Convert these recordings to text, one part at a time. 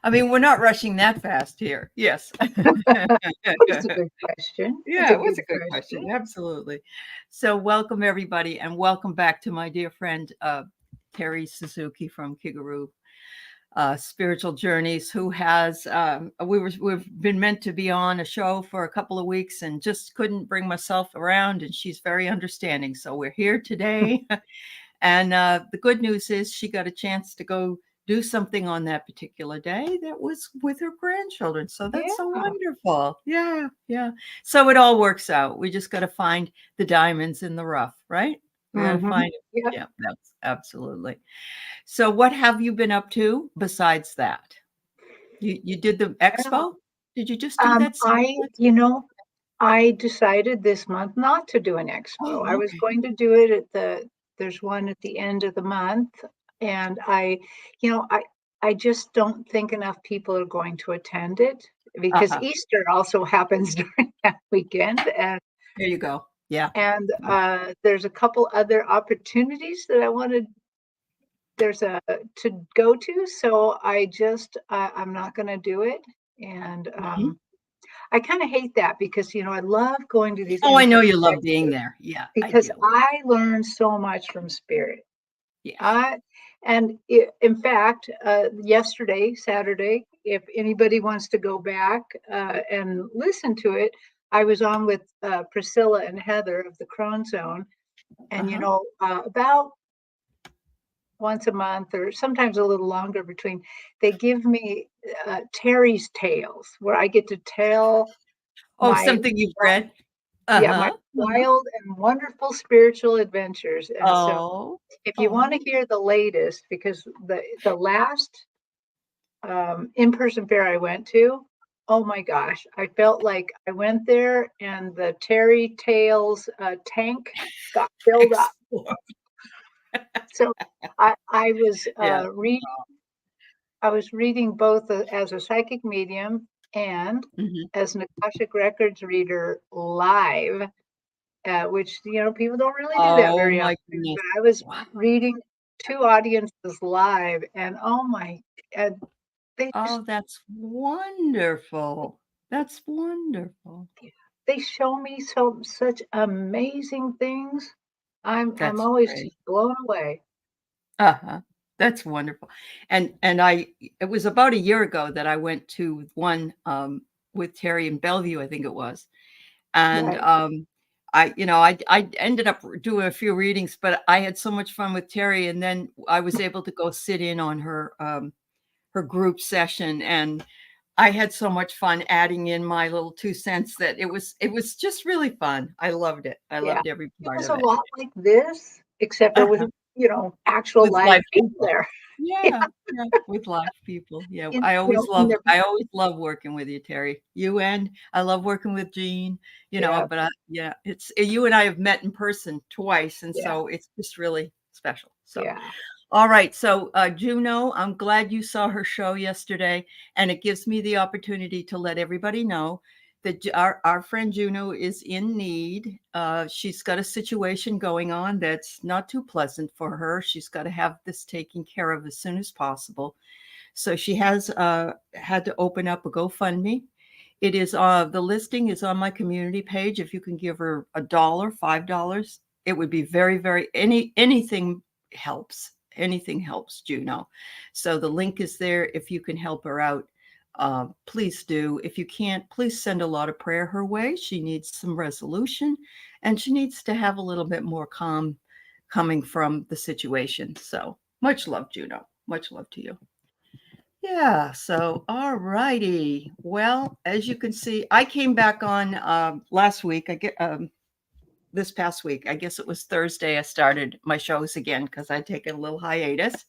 I mean, we're not rushing that fast here. Yes. That's a good question. That's Yeah, a it was good a good question. question. Absolutely. So, welcome everybody, and welcome back to my dear friend Teri Suzuki from Kigaroo Spiritual Journeys, who has we've been meant to be on a show for a couple of weeks and just couldn't bring myself around, and she's very understanding. So we're here today, and the good news is she got a chance to go do something on that particular day that was with her grandchildren. So that's so Yeah. wonderful. Yeah, yeah. So it all works out. We just got to find the diamonds in the rough, right? We got to Mm-hmm. find it. Yep. Yeah, that's absolutely. So what have you been up to besides that? You did the Well, expo? Did you just do that? I, you know, I decided this month not to do an expo. I Oh, was okay. going to do it there's one at the end of the month. And I just don't think enough people are going to attend it because Uh-huh. Easter also happens during that weekend. There you go. Yeah. Yeah. There's a couple other opportunities that I wanted there's a to go to. So I'm not going to do it. And Mhm. I kind of hate that because, I love going to these Oh, I know in-person you love being lectures there. Yeah, I because do. I learn so much from spirit. Yeah. I, in fact, yesterday, Saturday, if anybody wants to go back and listen to it, I was on with Priscilla and Heather of the Crone Zone. And, Uh-huh. about once a month or sometimes a little longer between, they give me Teri's tales where I get to tell Oh, my something you've read? my Uh-huh. Uh-huh. wild and wonderful spiritual adventures. And so Oh. if you want to Oh. hear the latest, because the last in-person fair I went to, oh my gosh, I felt like I went there and the Teri Tales tank got filled up. Explore. So I was Yeah. reading both as a psychic medium and Mhm. as an Akashic Records reader live, which people don't really do that Oh very my often. goodness. But I was Wow. reading two audiences live, and oh my, uh, they just Oh, that's wonderful. That's wonderful. they show me such amazing things. I'm That's always great. just blown away. Uh-huh. That's wonderful. And it was about a year ago that I went to one with Terry in Bellevue, I think it was. And Right. I ended up doing a few readings, but I had so much fun with Terry, and then I was able to go sit in on her group session, and I had so much fun adding in my little 2 cents that it was just really fun. I loved it. I Yeah. loved every It part was of a it. lot like this, except for with Uh-huh. actual With live live people people. there. Yeah, yeah, with live people. Yeah, In, I you know, always in love their I always love working with you, Terry. You and I love working with Jean, yeah, but yeah, it's you and I have met in person twice, and yeah, so it's just really special. So, yeah. all right. So, Juno, I'm glad you saw her show yesterday, and it gives me the opportunity to let everybody know that our friend Juno is in need. She's got a situation going on that's not too pleasant for her. She's got to have this taken care of as soon as possible. So she has had to open up a GoFundMe. It is the listing is on my community page. If you can give her $1, $5, it would be very, very anything helps. Anything helps, Juno. So the link is there. If you can help her out, please do. If you can't, please send a lot of prayer her way. She needs some resolution, and she needs to have a little bit more calm coming from the situation. So much love, Juno. Much love to you. Yeah. So, all righty. Well, as you can see, I came back on last week. I get this past week. I guess it was Thursday. I started my shows again because I'd taken a little hiatus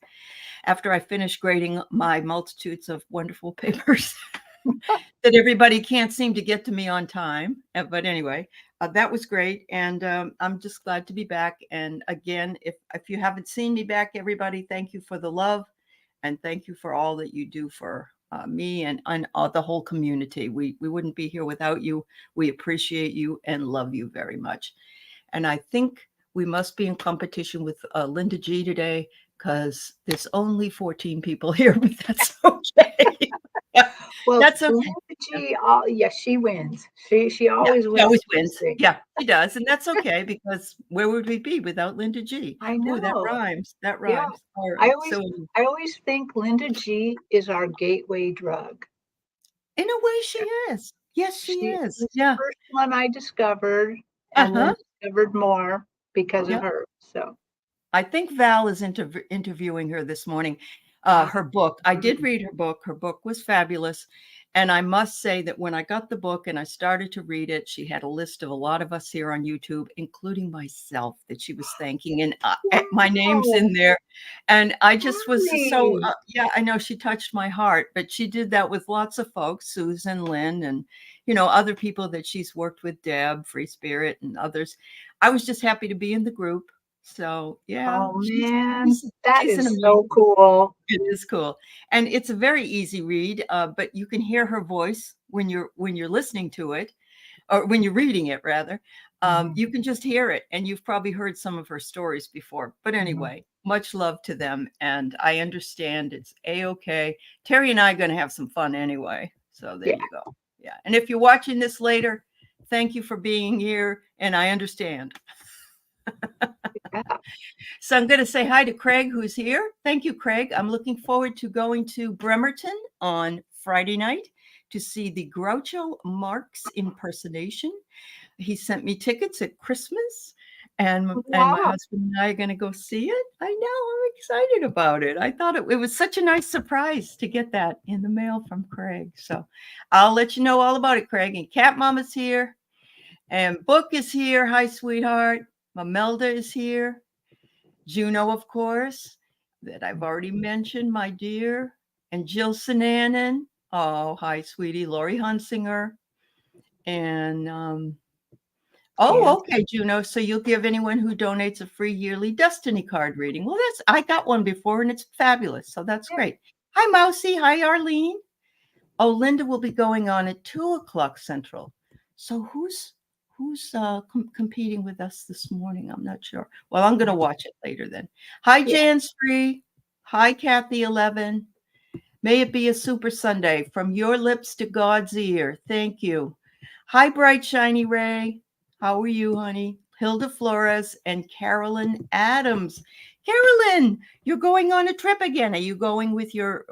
after I finished grading my multitudes of wonderful papers that everybody can't seem to get to me on time. But anyway, that was great, and I'm just glad to be back. And again, if you haven't seen me back, everybody, thank you for the love, and thank you for all that you do for me and the whole community. We wouldn't be here without you. We appreciate you and love you very much. And I think we must be in competition with Linda G today because there's only 14 people here, but that's okay. Well, That's okay. Linda G, yes, she wins. She Yeah, always she wins always these wins. things. Yeah, she does, and that's okay because where would we be without Linda G? I Ooh, that know. rhymes. That Yeah. rhymes. All I right. always So I always think Linda G is our gateway drug. in a way, she is. Yes, she She is. was the Yeah. first one I discovered and Uh-huh. then discovered more because of Yep. her. So, I think Val is interviewing her this morning. ah, Her book. I did mm, read her book. Her book was fabulous. And I must say that when I got the book and I started to read it, she had a list of a lot of us here on YouTube, including myself, that she was thanking. And my name's wow, in there. And I just was so, Aley. yeah, I know she touched my heart, but she did that with lots of folks, Susan, Lynn, and, other people that she's worked with, Deb, Free Spirit, and others. I was just happy to be in the group. So yeah, Oh she's man, she's that she's an is so amazing. cool. It is cool, and it's a very easy read. But you can hear her voice when you're listening to it, or when you're reading it rather. Mhm, You can just hear it, and you've probably heard some of her stories before. But mhm. anyway, much love to them, and I understand it's a-okay. Teri and I are going to have some fun anyway. So there Yeah, you go. Yeah, and if you're watching this later, thank you for being here, and I understand. yeah. So I'm going to say hi to Craig, who's here. Thank you, Craig. I'm looking forward to going to Bremerton on Friday night to see the Groucho Marx impersonation. He sent me tickets at Christmas, and my Wow. husband and I are going to go see it. I know, I'm excited about it. I thought it was such a nice surprise to get that in the mail from Craig. So I'll let you know all about it, Craig. And Cat Mama's here, and Book is here. Hi, sweetheart. Mamelda is here. Juno, of course, that I've already mentioned, my dear, and Jill Sinanen. Oh, hi, sweetie. Lori Hunsinger. And, Jan. oh, okay, Juno. So you'll give anyone who donates a free yearly Destiny card reading. Well, I got one before and it's fabulous. So that's Yeah. great. Hi, Mousy. Hi, Arlene. Oh, Linda will be going on at 2:00 Central. So who's competing with us this morning? I'm not sure. Well, I'm going to watch it later then. Hi, Yeah. Jan Spree. Hi, Kathy 11. May it be a super Sunday from your lips to God's ear. Thank you. Hi, bright shiny Ray. How are you, honey? Hilda Flores and Carolyn Adams. Carolyn, you're going on a trip again. Are you going with your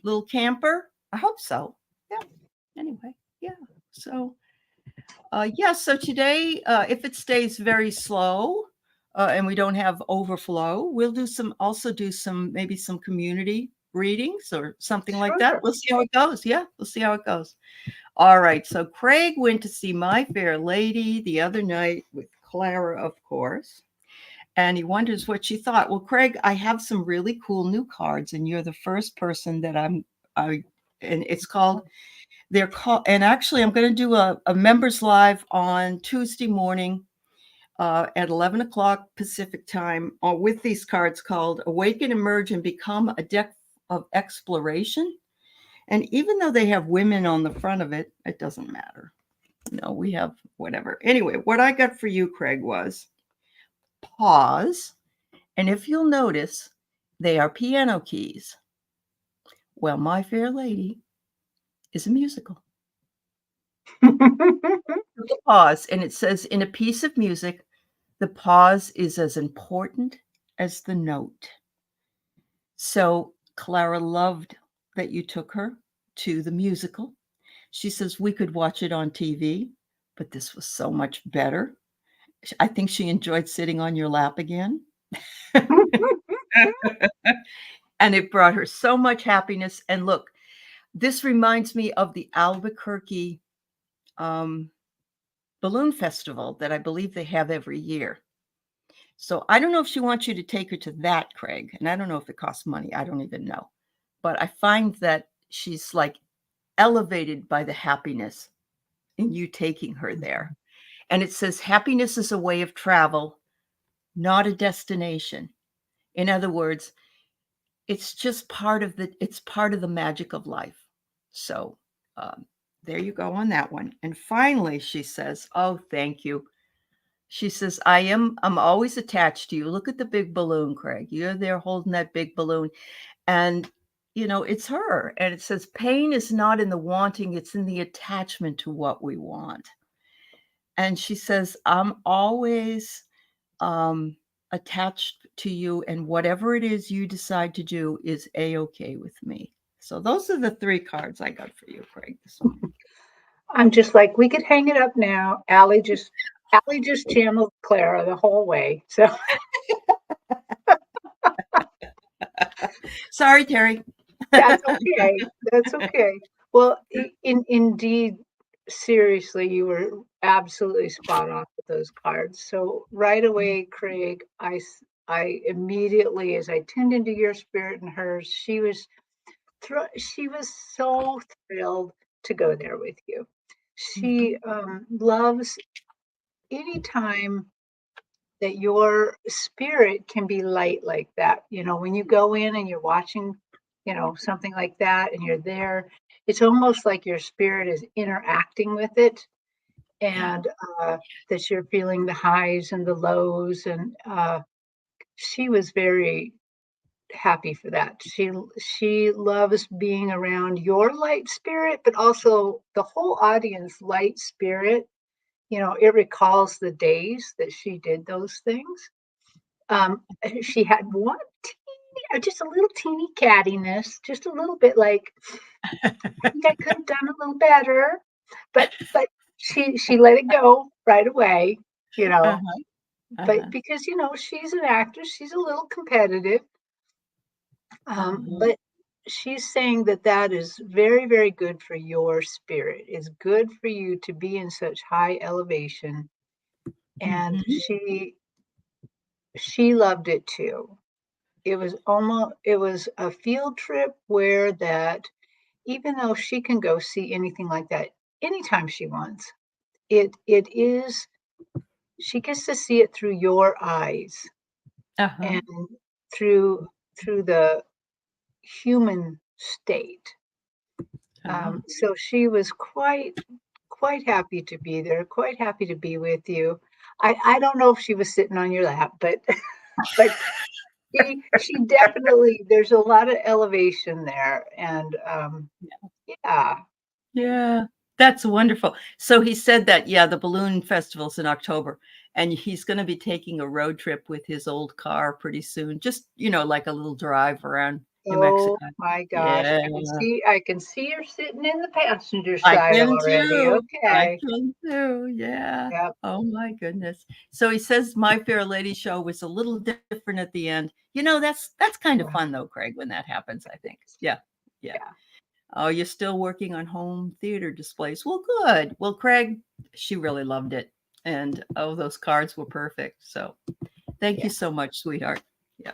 little camper? I hope so. Yeah. Anyway, yeah. So, yeah. So today, if it stays very slow and we don't have overflow, we'll also do some maybe some community readings or something like that. Sure. We'll see how it goes. Yeah, we'll see how it goes. All right. So Craig went to see My Fair Lady the other night with Clara, of course. And he wonders what she thought. Well, Craig, I have some really cool new cards, and you're the first person that I and it's called they're called, and actually I'm going to do a members live on Tuesday morning at 11 o'clock Pacific time with these cards called Awaken, Emerge, and Become a Deck of Exploration. And even though they have women on the front of it, it doesn't matter. No, we have whatever. Anyway, what I got for you, Craig, was pause. And if you'll notice, they are piano keys. Well, My Fair Lady is a musical. The pause, and it says, in a piece of music, the pause is as important as the note. So Clara loved that you took her to the musical. She says we could watch it on TV, but this was so much better. I think she enjoyed sitting on your lap again. And it brought her so much happiness. And look, this reminds me of the Albuquerque um, Balloon Festival that I believe they have every year. So I don't know if she wants you to take her to that, Craig. And I don't know if it costs money. I don't even know. But I find that she's like elevated by the happiness in you taking her there. And it says happiness is a way of travel, not a destination. In other words, it's just part of the magic of life. So there you go on that one. And finally, she says, oh, thank you. She says, I'm always attached to you. Look at the big balloon, Craig. You're there holding that big balloon. And, it's her. And it says, pain is not in the wanting, it's in the attachment to what we want. And she says, I'm always attached to you, and whatever it is you decide to do is a-okay with me. So those are the 3 cards I got for you, Craig, this morning. I'm just like, we could hang it up now. Aley just channeled Clara the whole way. So Sorry, Teri. that's okay. That's okay. Well, indeed, seriously, you were absolutely spot on with those cards. So right away, Craig, I immediately, as I tuned into your spirit and hers, she was so thrilled to go there with you. She loves anytime that your spirit can be light like that. When you go in and you're watching, something like that and you're there, it's almost like your spirit is interacting with it, and that you're feeling the highs and the lows. And she was very happy for that. She loves being around your light spirit, but also the whole audience light spirit. It recalls the days that she did those things. She had one just a little teeny cattiness, just a little bit like, I think I could have done a little better, but she let it go right away, you know. Uh-huh, But uh-huh, because she's an actress, she's a little competitive. uh-huh. But she's saying that is very, very good for your spirit. It's good for you to be in such high elevation, and Mhm. she loved it too. It was a field trip where that, even though she can go see anything like that anytime she wants, it is, she gets to see it through your eyes, Uh-huh, and through the human state. uh-huh. So she was quite happy to be there, quite happy to be with you. I don't know if she was sitting on your lap, but but she definitely, there's a lot of elevation there, and yeah. Yeah, that's wonderful. So he said that, yeah, the balloon festival's in October, and he's gonna be taking a road trip with his old car pretty soon, just, like a little drive around New Oh Mexico. my gosh, Yeah, I can see her sitting in the passenger I side can already. too. I Okay. can too, yeah. Yep. Oh my goodness. So he says My Fair Lady show was a little different at the end. That's kind of fun though, Craig, when that happens, I think. Yeah, yeah. Yeah. Oh, you're still working on home theater displays. Well, good. Well, Craig, she really loved it. And those cards were perfect. So thank you Yeah. so much, sweetheart. Yeah.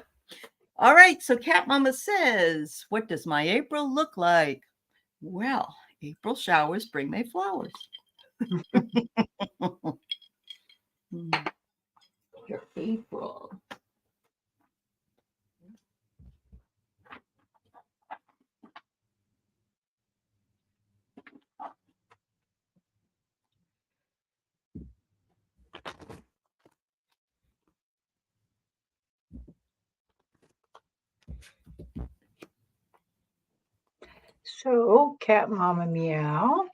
All right. So Cat Mama says, what does my April look like? Well, April showers bring May flowers. Your April. So, cat mama meow.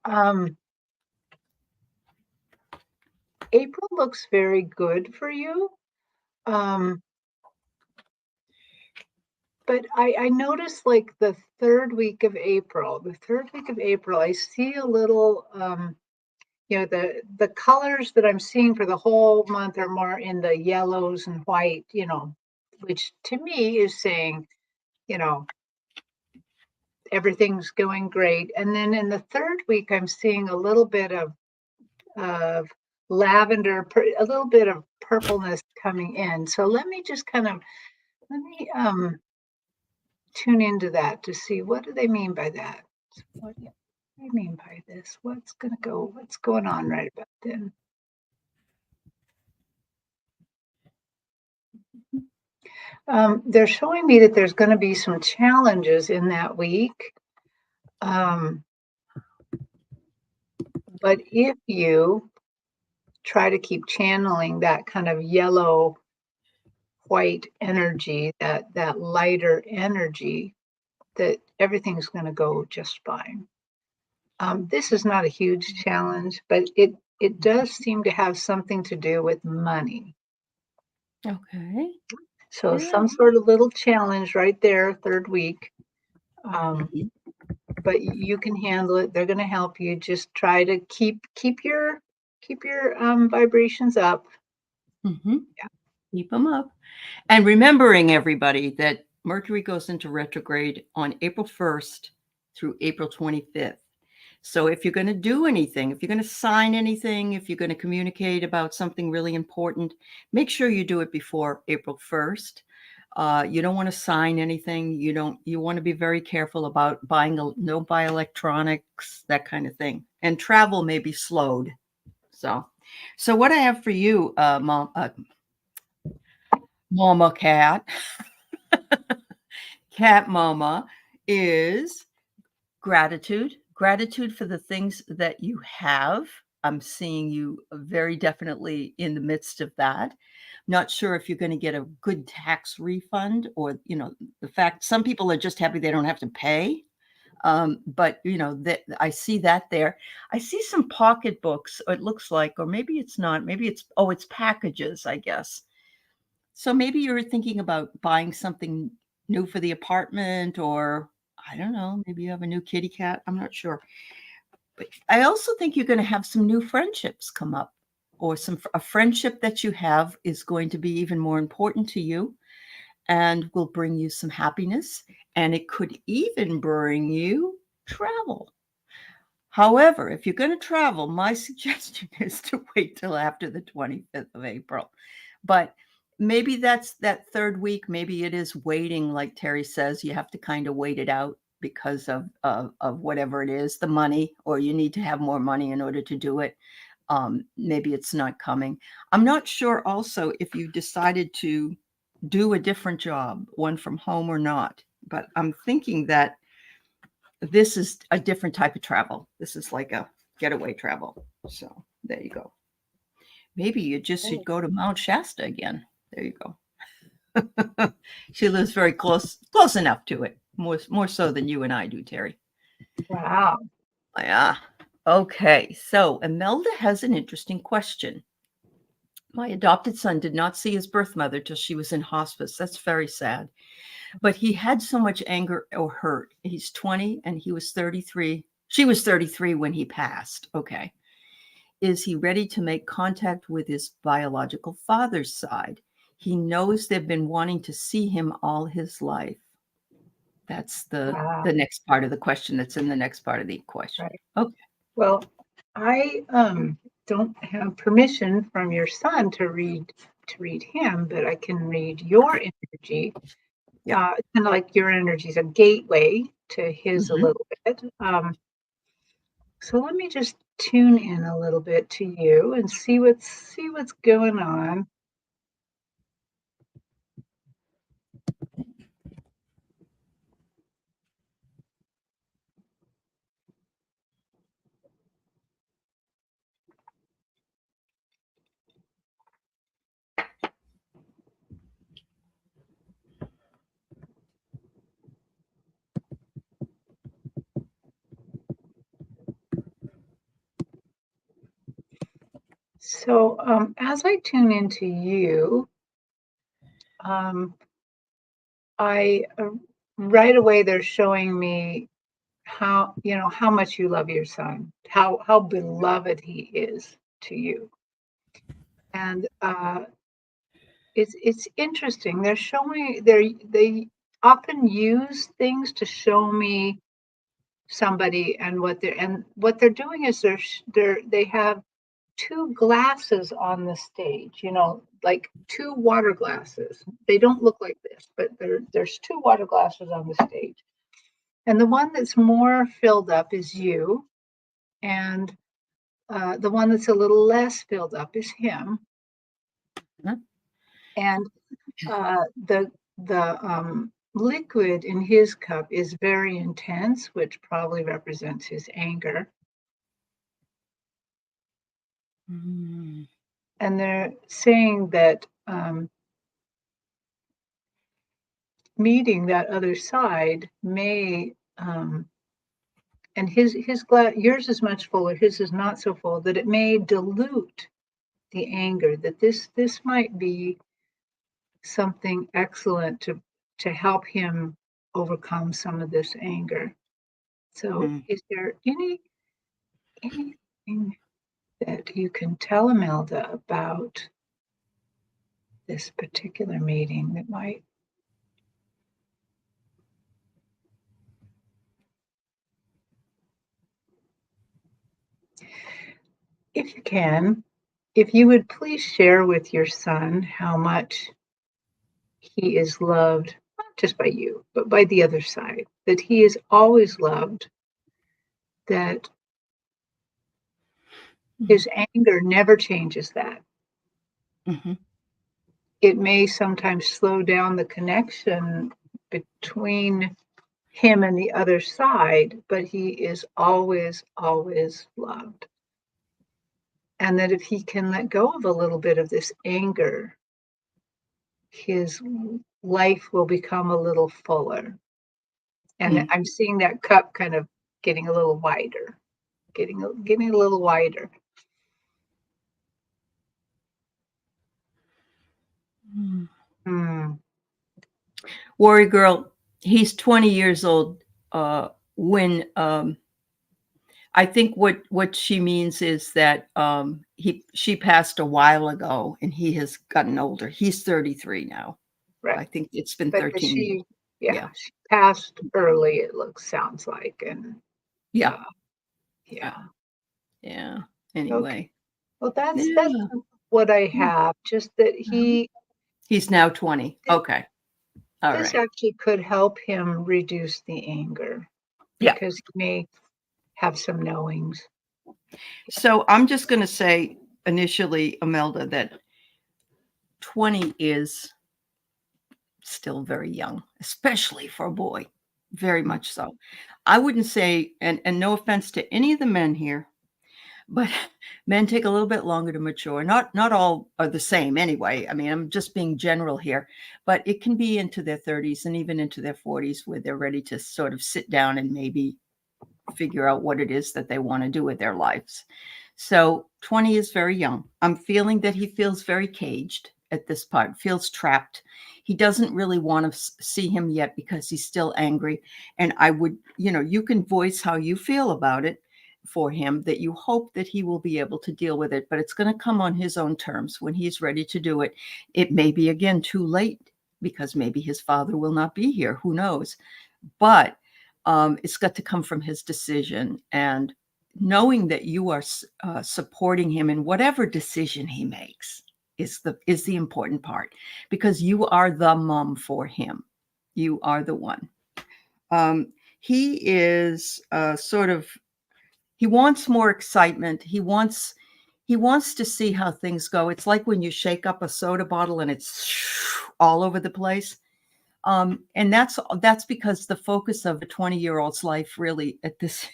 Um, April looks very good for you. Um, but I noticed like the third week of April, I see a little, the colors that I'm seeing for the whole month are more in the yellows and white, which to me is saying, you know, everything's going great. And then in the third week, I'm seeing a little bit of lavender, a little bit of purpleness coming in. So let me tune into that to see, what do they mean by that? What do they mean by this? What's going on right about then? They're showing me that there's going to be some challenges in that week. But if you try to keep channeling that kind of yellow white energy, that lighter energy, that everything's going to go just fine. This is not a huge challenge, but it does seem to have something to do with money. Okay. So Yeah. some sort of little challenge right there, third week. Mhm. But you can handle it. They're going to help you. Just try to keep your vibrations up. Mhm. Yeah. Keep them up. And remembering, everybody, that Mercury goes into retrograde on April 1st through April 25th. So if you're going to do anything, if you're going to sign anything, if you're going to communicate about something really important, make sure you do it before April 1st. You don't want to sign anything. You want to be very careful about no buy electronics, that kind of thing. And travel may be slowed. So what I have for you, Mama Cat, Cat Mama, is gratitude. Gratitude for the things that you have. I'm seeing you very definitely in the midst of that. Not sure if you're going to get a good tax refund, or, the fact some people are just happy they don't have to pay. But that I see that there. I see some pocketbooks, it looks like, or maybe it's not. Maybe it's packages, I guess. So maybe you're thinking about buying something new for the apartment, or I don't know, maybe you have a new kitty cat. I'm not sure. But I also think you're going to have some new friendships come up, or a friendship that you have is going to be even more important to you and will bring you some happiness. And it could even bring you travel. However, if you're going to travel, my suggestion is to wait till after the 25th of April. But maybe that's that third week. Maybe it is waiting, like Teri says. You have to kind of wait it out because of whatever it is, the money, or you need to have more money in order to do it. Maybe it's not coming. I'm not sure also if you decided to do a different job, one from home or not. But I'm thinking that this is a different type of travel. This is like a getaway travel. So there you go. Maybe you just should go to Mount Shasta again. There you go. She lives very close enough to it, more so than you and I do, Teri. Wow. Yeah. Okay. So Imelda has an interesting question. My adopted son did not see his birth mother till she was in hospice. That's very sad. But he had so much anger or hurt. He's 20 and he was 33. She was 33 when he passed. Okay. Is he ready to make contact with his biological father's side? He knows they've been wanting to see him all his life. That's the Wow. next part of the question that's in the next part of the question. Right. Okay. Well, I don't have permission from your son to read him, but I can read your energy. Yeah. Kind of like your energy is a gateway to his a Mhm. little bit. So let me just tune in a little bit to you and see what's going on. So as I tune into you, I right away they're showing me how much you love your son, how beloved he is to you, and it's interesting. They're showing they often use things to show me somebody, and what they're doing is they have two glasses on the stage, like two water glasses. They don't look like this, but there's two water glasses on the stage. And the one that's more filled up is you, and the one that's a little less filled up is him. Huh? And the liquid in his cup is very intense, which probably represents his anger. Mm. and they're saying that meeting that other side may, and his glass, yours is much fuller, his is not so full, that it may dilute the anger. That this might be something excellent to help him overcome some of this anger. So, is there anything that you can tell Imelda about this particular meeting that might? If you can, if you would please share with your son how much he is loved, not just by you, but by the other side, that he is always loved, that his anger never changes that. Mm-hmm. It may sometimes slow down the connection between him and the other side, but he is always, always loved. And that if he can let go of a little bit of this anger, his life will become a little fuller. And I'm seeing that cup kind of getting a little wider, getting a little wider. Warrior Girl, he's 20 years old. When I think what she means is that she passed a while ago and he has gotten older. He's 33 now. Right. I think it's been But 13 years. Yeah, she passed early, it sounds like. And yeah. Okay. Anyway. Well, that's what I have. Just that he's now 20. Okay. All this right. actually could help him reduce the anger, because he may have some knowings. So I'm just going to say initially, Imelda, that 20 is still very young, especially for a boy. Very much so. I wouldn't say, and no offense to any of the men here, but men take a little bit longer to mature. Not all are the same anyway. I mean, I'm just being general here, but it can be into their 30s and even into their 40s where they're ready to sort of sit down and maybe figure out what it is that they want to do with their lives. So 20 is very young. I'm feeling that he feels very caged at this part, feels trapped. He doesn't really want to see him yet because he's still angry. And I would, you can voice how you feel about it for him, that you hope that he will be able to deal with it, but it's going to come on his own terms when he's ready to do it. It may be, again, too late because maybe his father will not be here. Who knows? But it's got to come from his decision, and knowing that you are supporting him in whatever decision he makes is the important part, because you are the mom for him. You are the one. He is he wants more excitement. He wants to see how things go. It's like when you shake up a soda bottle and it's all over the place. And that's because the focus of a 20-year-old's life really at this,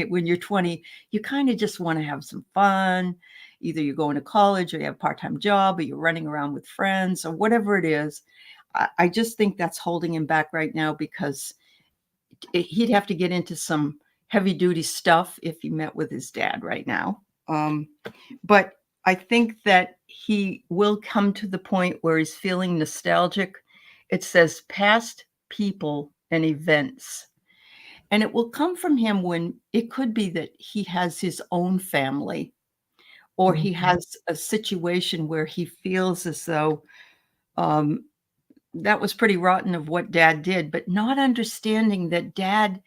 when you're 20, you kind of just want to have some fun. Either you're going to college or you have a part-time job or you're running around with friends or whatever it is. I just think that's holding him back right now, because he'd have to get into some heavy duty stuff if he met with his dad right now. But I think that he will come to the point where he's feeling nostalgic. It says past people and events. And it will come from him when it could be that he has his own family, or he has a situation where he feels as though that was pretty rotten of what dad did, but not understanding that dad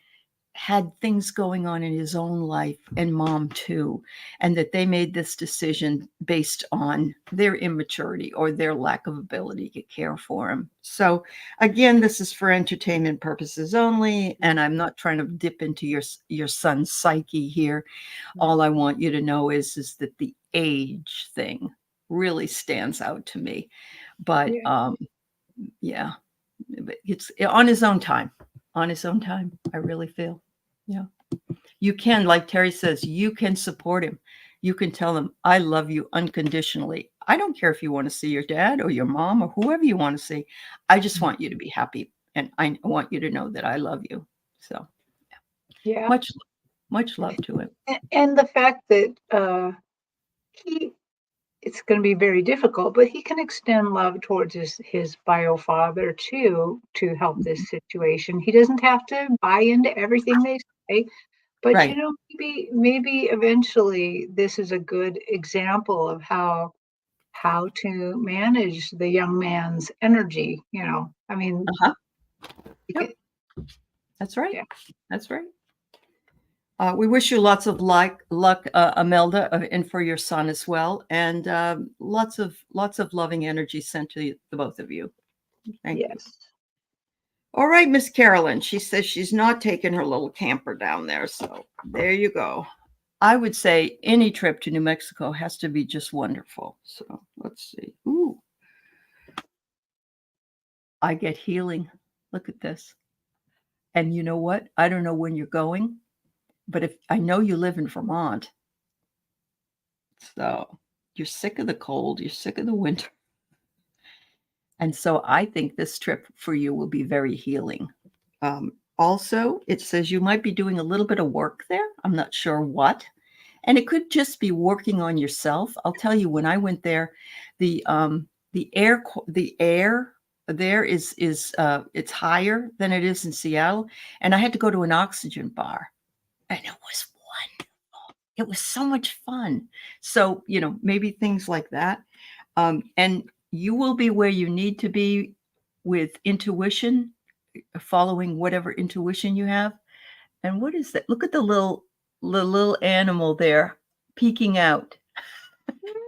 had things going on in his own life, and mom too, and that they made this decision based on their immaturity or their lack of ability to care for him. So again, this is for entertainment purposes only, and I'm not trying to dip into your son's psyche here. All I want you to know is that the age thing really stands out to me. But yeah, it's on his own time. On his own time, I really feel. Yeah. You can, like Teri says, you can support him. you can tell them, I love you unconditionally. I don't care if you want to see your dad or your mom or whoever you want to see. I just want you to be happy. And I want you to know that I love you. So Yeah. much, much love to him. And the fact that he it's going to be very difficult, but he can extend love towards his bio father too to help this situation. He doesn't have to buy into everything they say, but Right. maybe eventually this is a good example of how to manage the young man's energy. I mean, Uh-huh. you Yep. could- That's right. yeah, That's right. We wish you lots of luck, Imelda, and for your son as well, and lots of loving energy sent to the both of you. Thank you. yes. All right, Miss Carolyn. She says she's not taking her little camper down there, so there you go. I would say any trip to New Mexico has to be just wonderful. So let's see. Ooh, I get healing. Look at this. And you know what? I don't know when you're going, but if I know you live in Vermont, so you're sick of the cold, you're sick of the winter. And so I think this trip for you will be very healing. Also, it says you might be doing a little bit of work there. I'm not sure what. And it could just be working on yourself. I'll tell you, when I went there, the air there is it's higher than it is in Seattle, and I had to go to an oxygen bar, and it was wonderful. It was so much fun. So maybe things like that, and you will be where you need to be with intuition, following whatever intuition you have. And what is that? Look at the little animal there peeking out.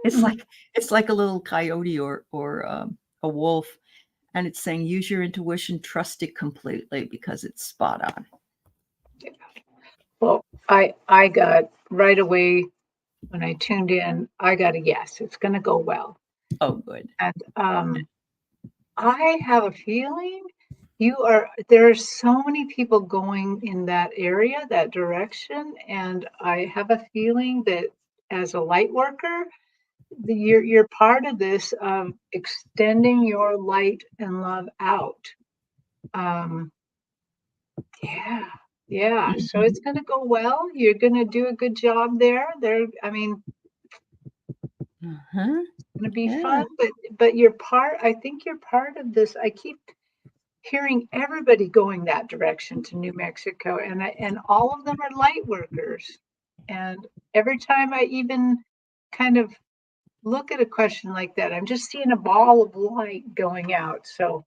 It's Mm, like it's like a little coyote or a wolf, and it's saying use your intuition, trust it completely because it's spot on. yeah. Well, I got right away when I tuned in, I got a yes. It's going to go well. Oh, good. And I have a feeling there are so many people going in that area, that direction, and I have a feeling that as a light worker, you're part of this extending your light and love out. Um, yeah, yeah. So Mhm. it's going to go well. You're going to do a good job there. I mean, Uh-huh. going to be Yeah. fun, but you're part. I think you're part of this. I keep hearing everybody going that direction to New Mexico, and all of them are light workers. And every time I even kind of look at a question like that, I'm just seeing a ball of light going out. So,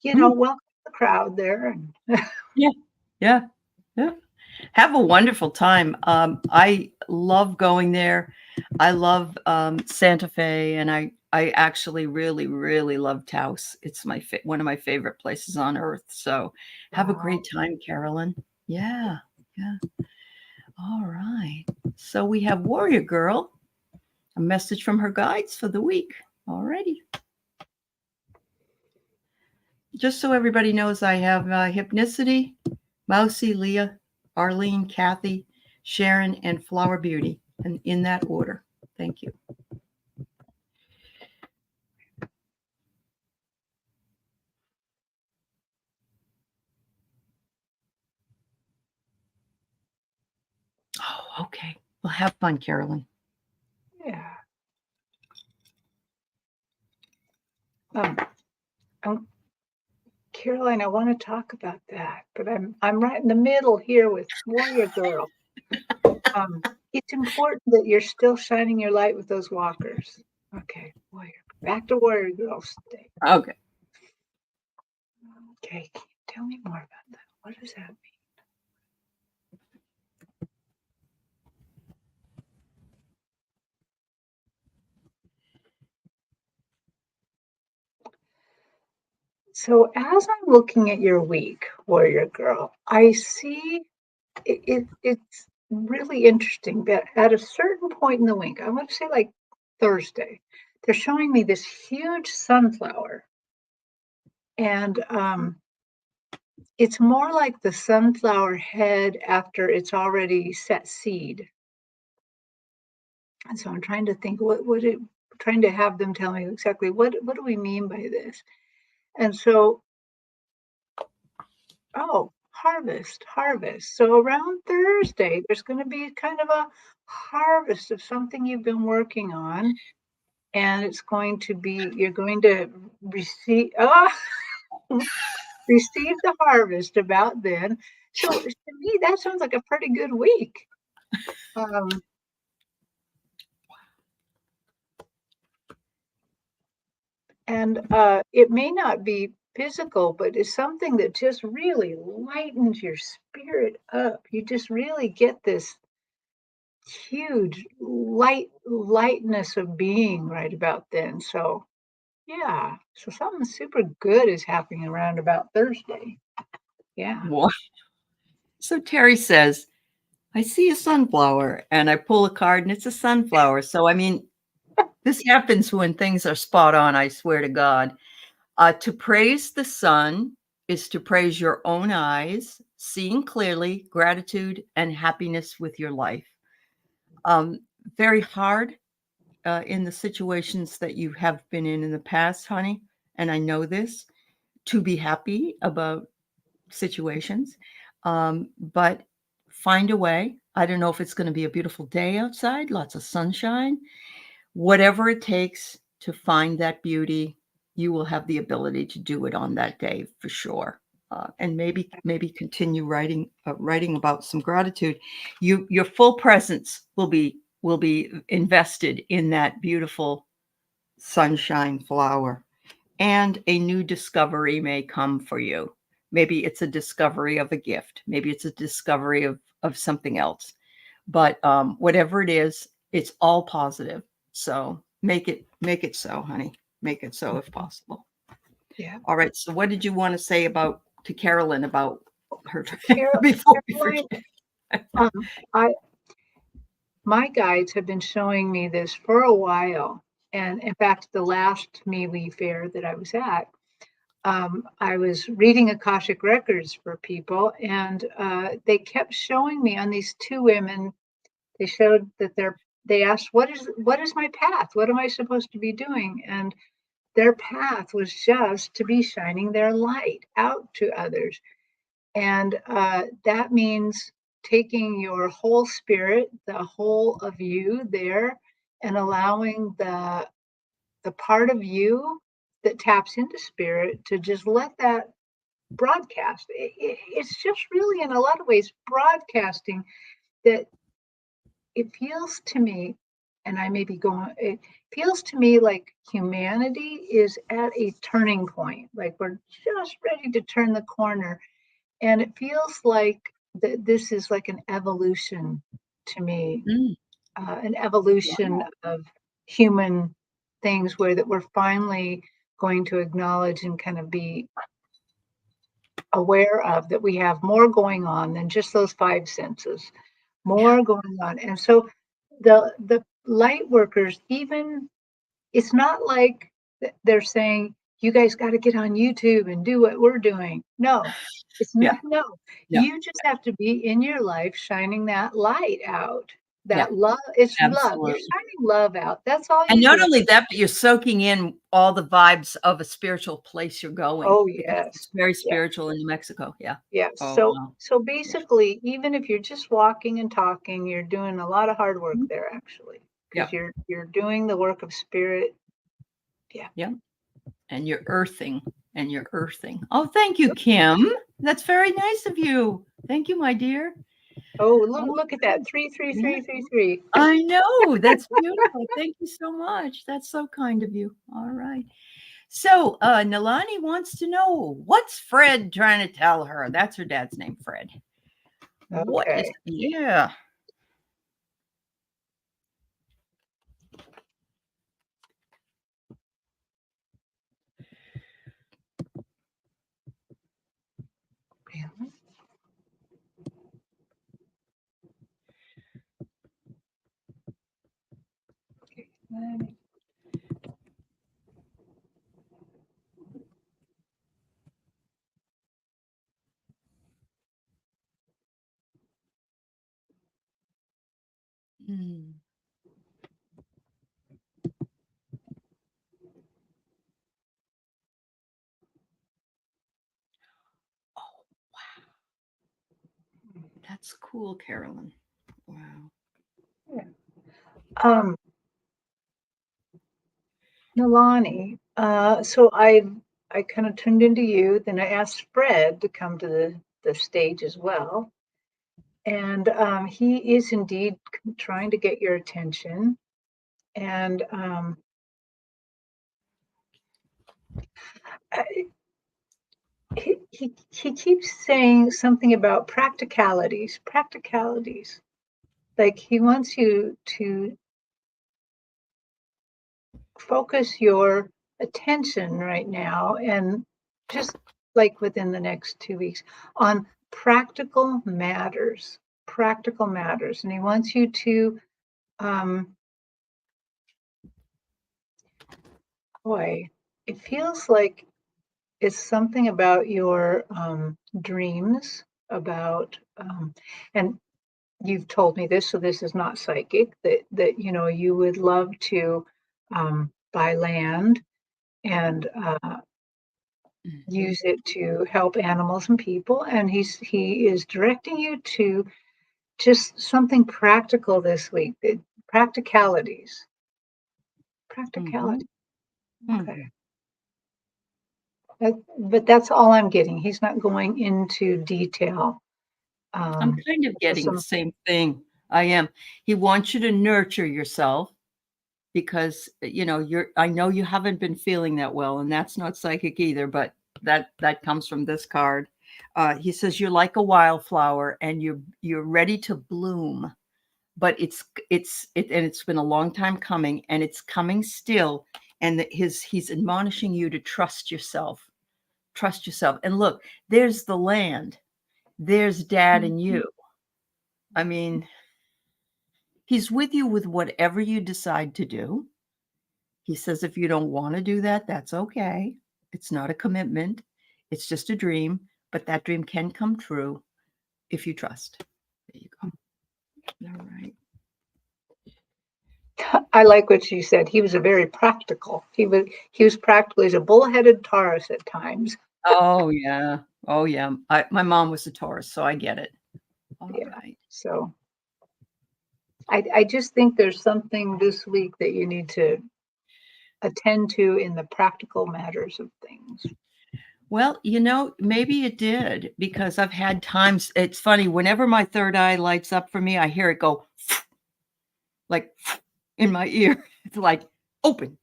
Mm. welcome to the crowd there. And Yeah. Yeah. Yeah. Have a wonderful time. I love going there. I love Santa Fe, and I actually really really love Taos. It's one of my favorite places on earth. So have a wow. great time, Carolyn. Yeah, yeah. All right. So we have Warrior Girl, a message from her guides for the week. Alrighty. Just so everybody knows, I have Hypnicity, Mousy, Leah, Arlene, Kathy, Sharon, and Flower Beauty, and in that order. Thank you. Oh, okay. Well, have fun, Carolyn. Yeah. Um, um, Caroline, I want to talk about that, but I'm right in the middle here with Warrior Girl. Um, it's important that you're still shining your light with those walkers. Okay, Warrior. Back to Warrior Girl state. Okay. Okay, can you tell me more about that? What does that mean? So as I'm looking at your week, Warrior Girl, I see it's really interesting that at a certain point in the week, I want to say like Thursday, they're showing me this huge sunflower. And it's more like the sunflower head after it's already set seed. And so I'm trying to think trying to have them tell me exactly what do we mean by this? And so, oh, harvest. So around Thursday, there's going to be kind of a harvest of something you've been working on. And it's going to be, you're going to receive, receive the harvest about then. So to me, that sounds like a pretty good week. Um, and it may not be physical, but it's something that just really lightens your spirit up. You just really get this huge lightness of being right about then. So yeah, so something super good is happening around about Thursday. Yeah. What? So Teri says, I see a sunflower and I pull a card and it's a sunflower. So, I mean, this happens when things are spot on, I swear to God. To praise the sun is to praise your own eyes, seeing clearly, gratitude, and happiness with your life. Um, Very hard in the situations that you have been in the past, honey, and I know this, to be happy about situations. But find a way. I don't know if it's going to be a beautiful day outside, lots of sunshine, whatever it takes to find that beauty, you will have the ability to do it on that day for sure. And maybe continue writing about some gratitude. Your full presence will be invested in that beautiful sunshine flower, and a new discovery may come for you. Maybe it's a discovery of a gift. Maybe it's a discovery of something else. But whatever it is, it's all positive. So make it so, honey. Make it so if possible. Yeah. All right. So what did you want to say about to Carolyn about her Carol, before we Caroline, forget? I my guides have been showing me this for a while. And in fact, the last MeWe fair that I was at, I was reading Akashic records for people, and they kept showing me on these two women. They showed that they asked, what is my path? What am I supposed to be doing? And their path was just to be shining their light out to others. And that means taking your whole spirit, the whole of you there, and allowing the part of you that taps into spirit to just let that broadcast. It's just really, in a lot of ways, broadcasting that. It feels to me, and I may be going, it feels to me like humanity is at a turning point. Like we're just ready to turn the corner. And it feels like this is like an evolution to me, Mm, an evolution wow. of human things where that we're finally going to acknowledge and kind of be aware of that we have more going on than just those five senses, Yeah. more going on. And so the light workers, even, it's not like they're saying you guys got to get on YouTube and do what we're doing. No, it's Yeah. not. No, Yeah. you just have to be in your life shining that light out. Yeah. That love, it's love. You're Absolutely. shining love out. That's all And you're not doing. only that, but you're soaking in all the vibes of a spiritual place you're going Oh because yes. it's very Yeah. spiritual in New Mexico. Yeah. Yeah. Oh, So wow. so Yeah. basically, even if you're just walking and talking, you're doing a lot of hard work Mhm. there actually, Yeah. because you're doing the work of spirit. Yeah. Yeah. And you're earthing and you're earthing. Oh, thank you, Kim. That's very nice of you. Thank you, my dear. Oh, Oh, look at that. Three, three, yeah. three, three, three. I know. That's beautiful. Thank you so much. That's so kind of you. All right. So, Nalani wants to know what's Fred trying to tell her? That's her dad's name, Fred. What is, Okay. yeah. Okay. Mm. That's cool, Carolyn. Wow. Nalani, so I kind of turned into you. Then I asked Fred to come to the stage as well, and he is indeed trying to get your attention. And he keeps saying something about practicalities. Like he wants you to focus your attention right now, and just like within the next 2 weeks, on practical matters. And he wants you to, boy, it feels like it's something about your dreams, about, and you've told me this, so this is not psychic, that you would love to buy land and use it to help animals and people. And he is directing you to just something practical this week. Practicalities. Practicality. Okay. But that's all I'm getting. He's not going into detail. I'm kind of getting the same thing. I am. He wants you to nurture yourself because, I know you haven't been feeling that well, and that's not psychic either, but that comes from this card. He says you're like a wildflower and you're ready to bloom, but it's been a long time coming, and it's coming still. And he's admonishing you to trust yourself. Trust yourself. And look, there's the land. There's Dad and you. I mean, he's with you with whatever you decide to do. He says if you don't want to do that, that's okay. It's not a commitment. It's just a dream, but that dream can come true if you trust. There you go. All right. I like what she said. He was a very practical. He was practical. He's a bullheaded Taurus at times. Oh yeah. Oh yeah. My mom was a Taurus, so I get it. All right. So I just think there's something this week that you need to attend to in the practical matters of things. Well, maybe it did, because I've had times, it's funny, whenever my third eye lights up for me, I hear it go like in my ear. It's like open.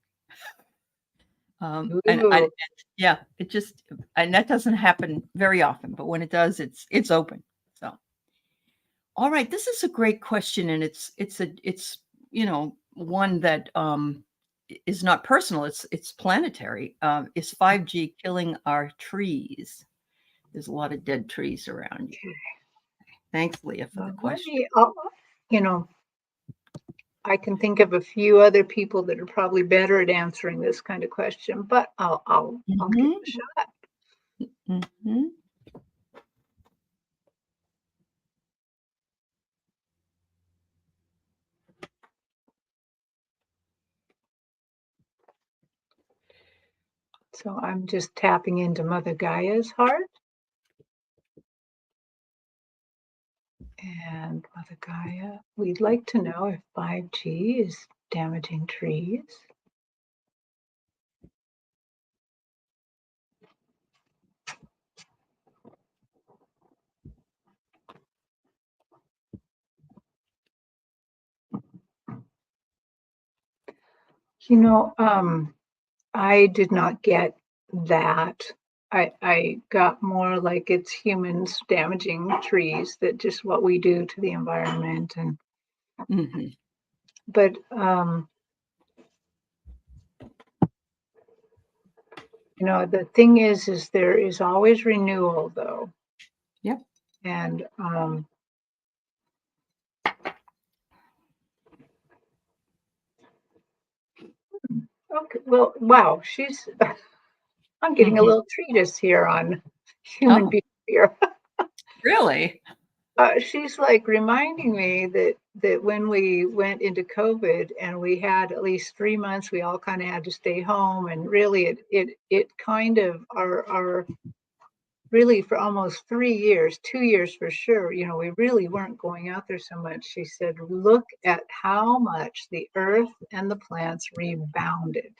Yeah, it just, and that doesn't happen very often, but when it does, it's open. So, all right, this is a great question, and it's one that is not personal. It's planetary. Is 5G killing our trees? There's a lot of dead trees around you. Thanks, Leah, for the question. I can think of a few other people that are probably better at answering this kind of question, but I'll give it a shot. Mm-hmm. So I'm just tapping into Mother Gaia's heart. And Mother Gaia, we'd like to know if 5G is damaging trees. I did not get that. I got more like it's humans damaging trees, that just what we do to the environment. And but the thing is there is always renewal, though. Yep. And okay, well, wow, I'm getting a little treatise here on human behavior. Really? She's like reminding me that when we went into COVID and we had at least 3 months, we all kind of had to stay home, and really it kind of our really for almost 3 years, 2 years for sure, you know, we really weren't going out there so much. She said, look at how much the earth and the plants rebounded.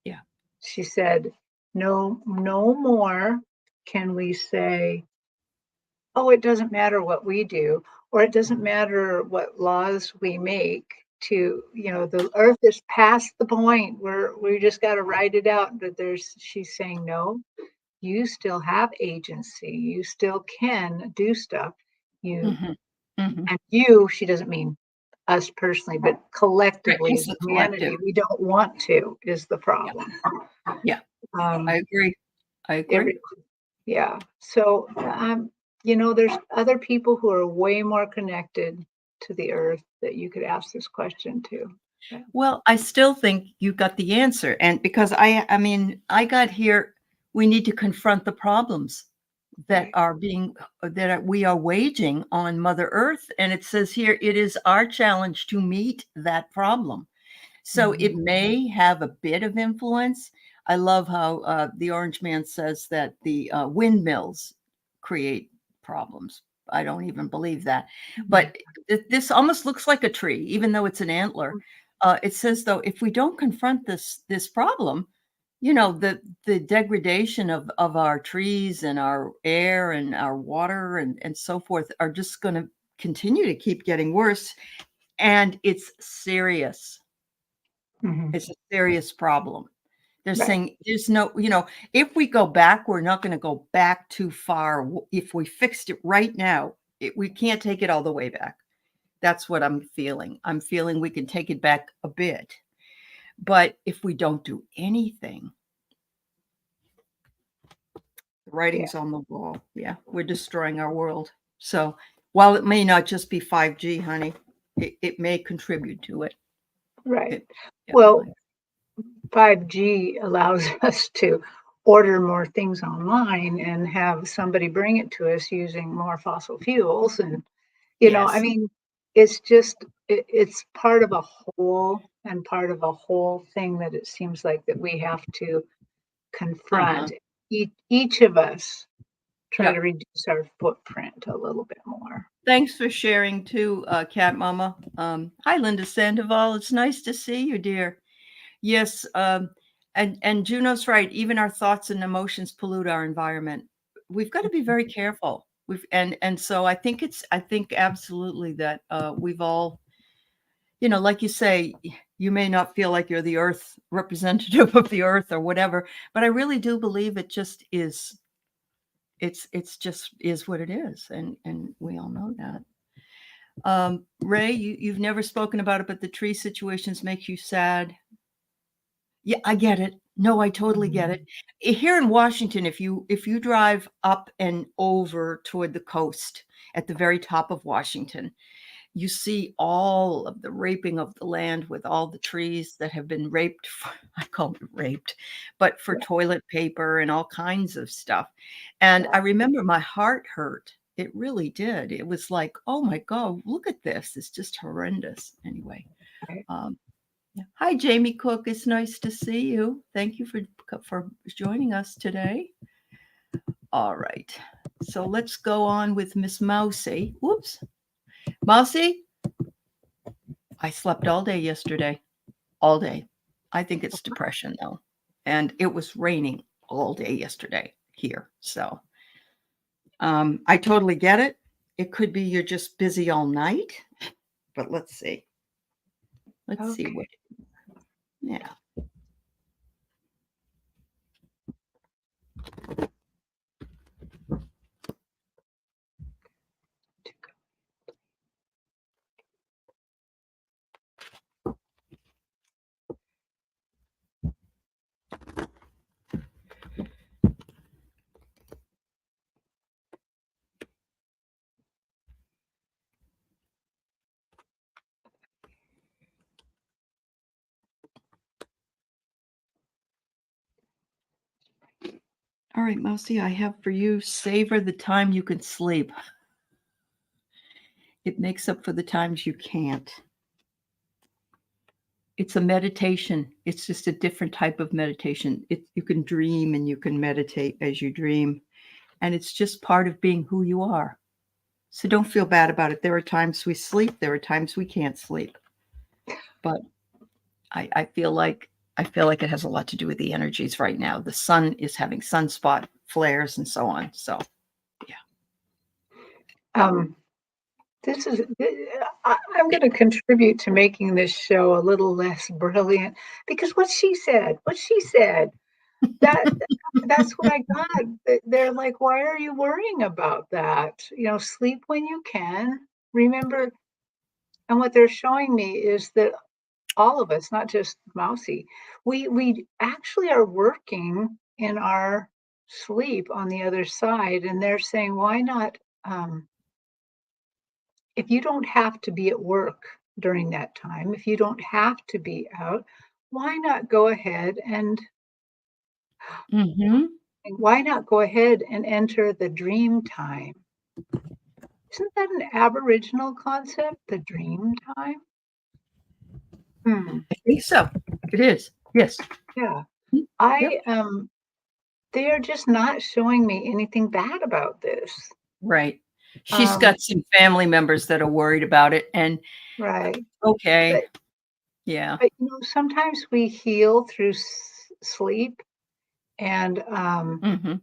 Yeah. She said, no more can we say, oh, it doesn't matter what we do, or it doesn't matter what laws we make to, you know, the earth is past the point where we just got to ride it out. But she's saying, no, you still have agency. You still can do stuff. You Mhm. Mhm. and you, she doesn't mean us personally, but Right, collectively it's as the collective. humanity, we don't want to is the Yeah. problem. Yeah. Um, I agree. I agree. every Yeah. So, you know, there's other people who are way more connected to the earth that you could ask this question to. Yeah. Well, I still think you got the answer, and because I mean, I got here, we need to confront the problems that Right. are we are waging on Mother Earth, and it says here, it is our challenge to meet that problem. So Mhm. it may have a bit of influence. I love how the Orange Man says that the windmills create problems. I don't even believe that. Mhm. But this almost looks like a tree, even though it's an antler. It says though, if we don't confront this problem, you know, the degradation of our trees and our air and our water and so forth are just going to continue to keep getting worse. And it's serious. Mhm. It's a serious problem. They're Right. saying there's no, you know, if we go back, we're not going to go back too far. If we fixed it right now, we can't take it all the way back. That's what I'm feeling. I'm feeling we can take it back a bit. But if we don't do anything, the Yeah. writing's on the wall. Yeah, we're destroying our world. So while it may not just be 5G, honey, it may contribute to it. Right. It yeah, Well, 5G allows us to order more things online and have somebody bring it to us using more fossil fuels. And, you know, I yes. mean, it's just, it's part of a whole and part of a whole thing that it seems like that we have to Uh-huh. confront. Each of us try Yeah. to reduce our footprint a little bit more. Thanks for sharing too, Cat Mama. Hi, Linda Sandoval. It's nice to see you, dear. Yes, and Juno's right. Even our thoughts and emotions pollute our environment. We've got to be very careful. And so I think absolutely that we've all, you know, like you say, you may not feel like you're the Earth representative of the Earth or whatever, but I really do believe it just is. It's just is what it is, and we all know that. Ray, you've never spoken about it, but the tree situations make you sad. Yeah, I get it. No, I totally get it. Mhm. Here in Washington, if you drive up and over toward the coast at the very top of Washington, you see all of the raping of the land with all the trees that have been raped for, I call it raped, but for Yeah, toilet paper and all kinds of stuff. And yeah, I remember my heart hurt. It really did. It was like, oh my God, look at this. It's just horrendous. Anyway, right. um, yeah. Hi, Jamie Cook. It's nice to see you. Thank you for joining us today. All right. So let's go on with Miss Mousy. Whoops. Mousy, I slept all day yesterday. All day. I think it's depression though. And it was raining all day yesterday here. So I totally get it. It could be you're just busy all night, but let's see. Let's see Okay. what, yeah. All right, Mousy, I have for you, savor the time you can sleep. It makes up for the times you can't. It's a meditation. It's just a different type of meditation. You can dream and you can meditate as you dream. and it's just part of being who you are. So don't feel bad about it. There are times we sleep, there are times we can't sleep. But I feel like it has a lot to do with the energies right now. The sun is having sunspot flares and so on. So This is, I'm going to contribute to making this show a little less brilliant, because what she said, that that's what I got. They're like, why are you worrying about that? Sleep when you can. Remember, and what they're showing me is that all of us, not just Mousy, we actually are working in our sleep on the other side, and they're saying, why not? If you don't have to be at work during that time, if you don't have to be out, why not go ahead and Mhm. why not go ahead and enter the dream time? Isn't that an Aboriginal concept, the dream time? I think so. It is. Yes. Yeah. Yep. They are just not showing me anything bad about this. Right. She's Um, got some family members that are worried about it, and right. okay. But, Yeah. sometimes we heal through sleep, and Mhm.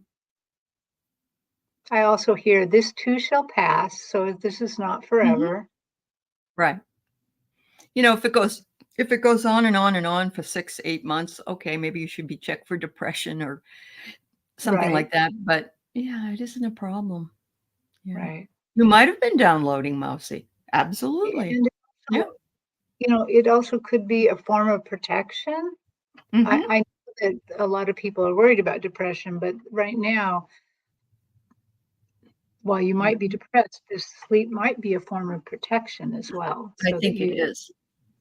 I also hear this too shall pass, so this is not Mhm. forever. Right. If it goes on and on and on for 6, 8 months, okay, maybe you should be checked for depression or something Right, like that, but yeah, it isn't a problem. Yeah. right. You might have been downloading Mousy. Absolutely. And Yeah. also, it also could be a form of protection. Mhm. I know that a lot of people are worried about depression, but right now, while you might be Mhm. depressed, this sleep might be a form of protection as well, I think it is.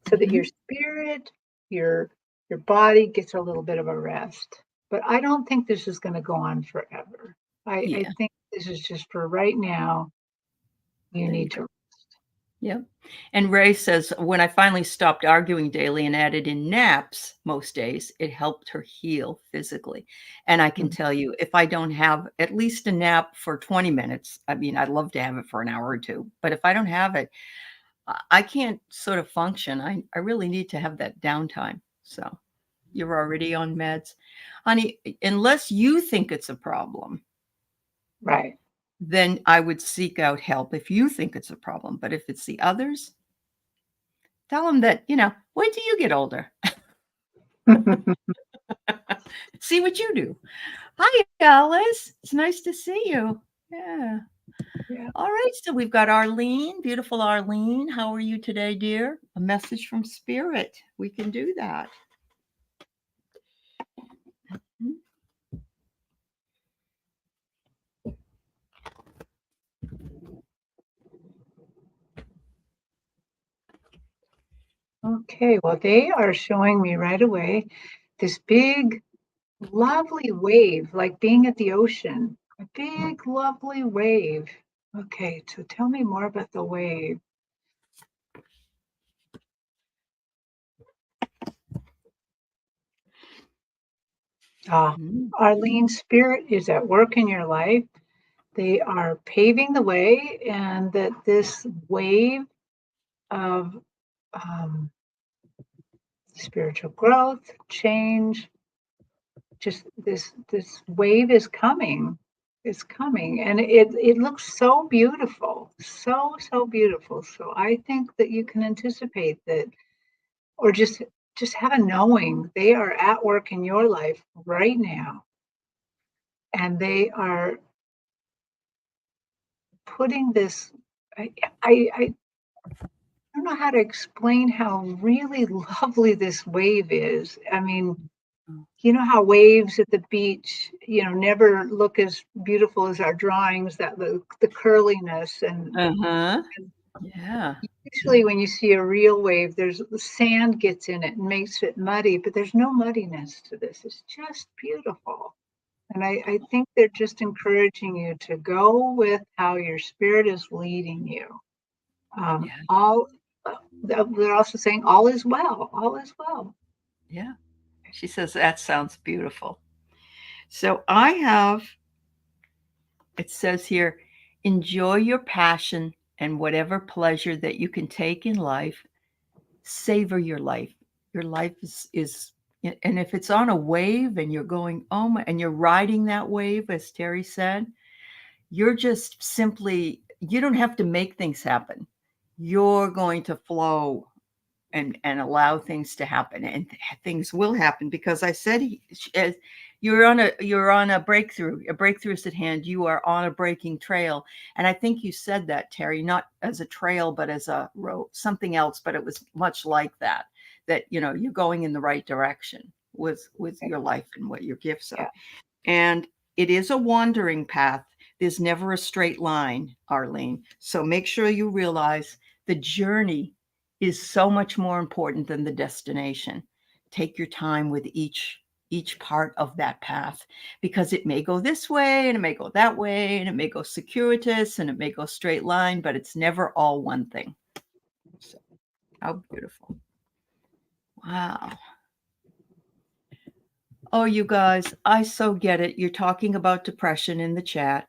so that your Mhm. spirit, your your body gets a little bit of a rest. But I don't think this is going to go on forever. I Yeah, think this is just for right now. You there you need go. to. Yep. And Ray says, when I finally stopped arguing daily and added in naps most days, it helped her heal physically. And I can Mm, tell you, if I don't have at least a nap for 20 minutes, I mean, I'd love to have it for an hour or two, but if I don't have it, I can't sort of function. I really need to have that downtime. So you're already on meds. Honey, unless you think it's a problem, right. then I would seek out help if you think it's a problem. But if it's the others, tell them that, wait till you get older. See what you do. Hi, Alice. It's nice to see you. Yeah. Yeah. All right. So we've got Arlene, beautiful Arlene. How are you today, dear? A message from spirit. We can do that. Hmm? Okay. Well, they are showing me right away this big, lovely wave, like being at the ocean. A big, lovely wave. Okay. So tell me more about the wave. Ah, Mm. Arlene, spirit is at work in your life. They are paving the way, and that this wave of spiritual growth, change, just this wave is coming. It's coming, and it looks so beautiful, so beautiful. So I think that you can anticipate that, or just have a knowing they are at work in your life right now, and they are putting this. I don't know how to explain how really lovely this wave is. I mean, you know how waves at the beach, never look as beautiful as our drawings, that the curliness, and Uh-huh. Yeah. usually when you see a real wave, there's sand gets in it and makes it muddy, but there's no muddiness to this. It's just beautiful. And I think they're just encouraging you to go with how your spirit is leading you. Yeah. All they're also saying all is well, all is well. Yeah. She says that sounds beautiful. So I have It says here, enjoy your passion and whatever pleasure that you can take in life. Savor your life. Your life is and if it's on a wave and you're going, oh my, and you're riding that wave, as Teri said, you're just simply, you don't have to make things happen. You're going to flow and allow things to happen, and things will happen, because I said you're on a breakthrough. A breakthrough is at hand. You are on a breaking trail, and I think you said that, Teri, not as a trail but as a road, something else, but it was much like that. That you're going in the right direction with your life and what your gifts are. And it is a wandering path. There's never a straight line, Arlene. So make sure you realize the journey is so much more important than the destination. Take your time with each part of that path, because it may go this way and it may go that way and it may go circuitous and it may go straight line, but it's never all one thing. So, how beautiful. Wow. Oh, you guys, I so get it. You're talking about depression in the chat.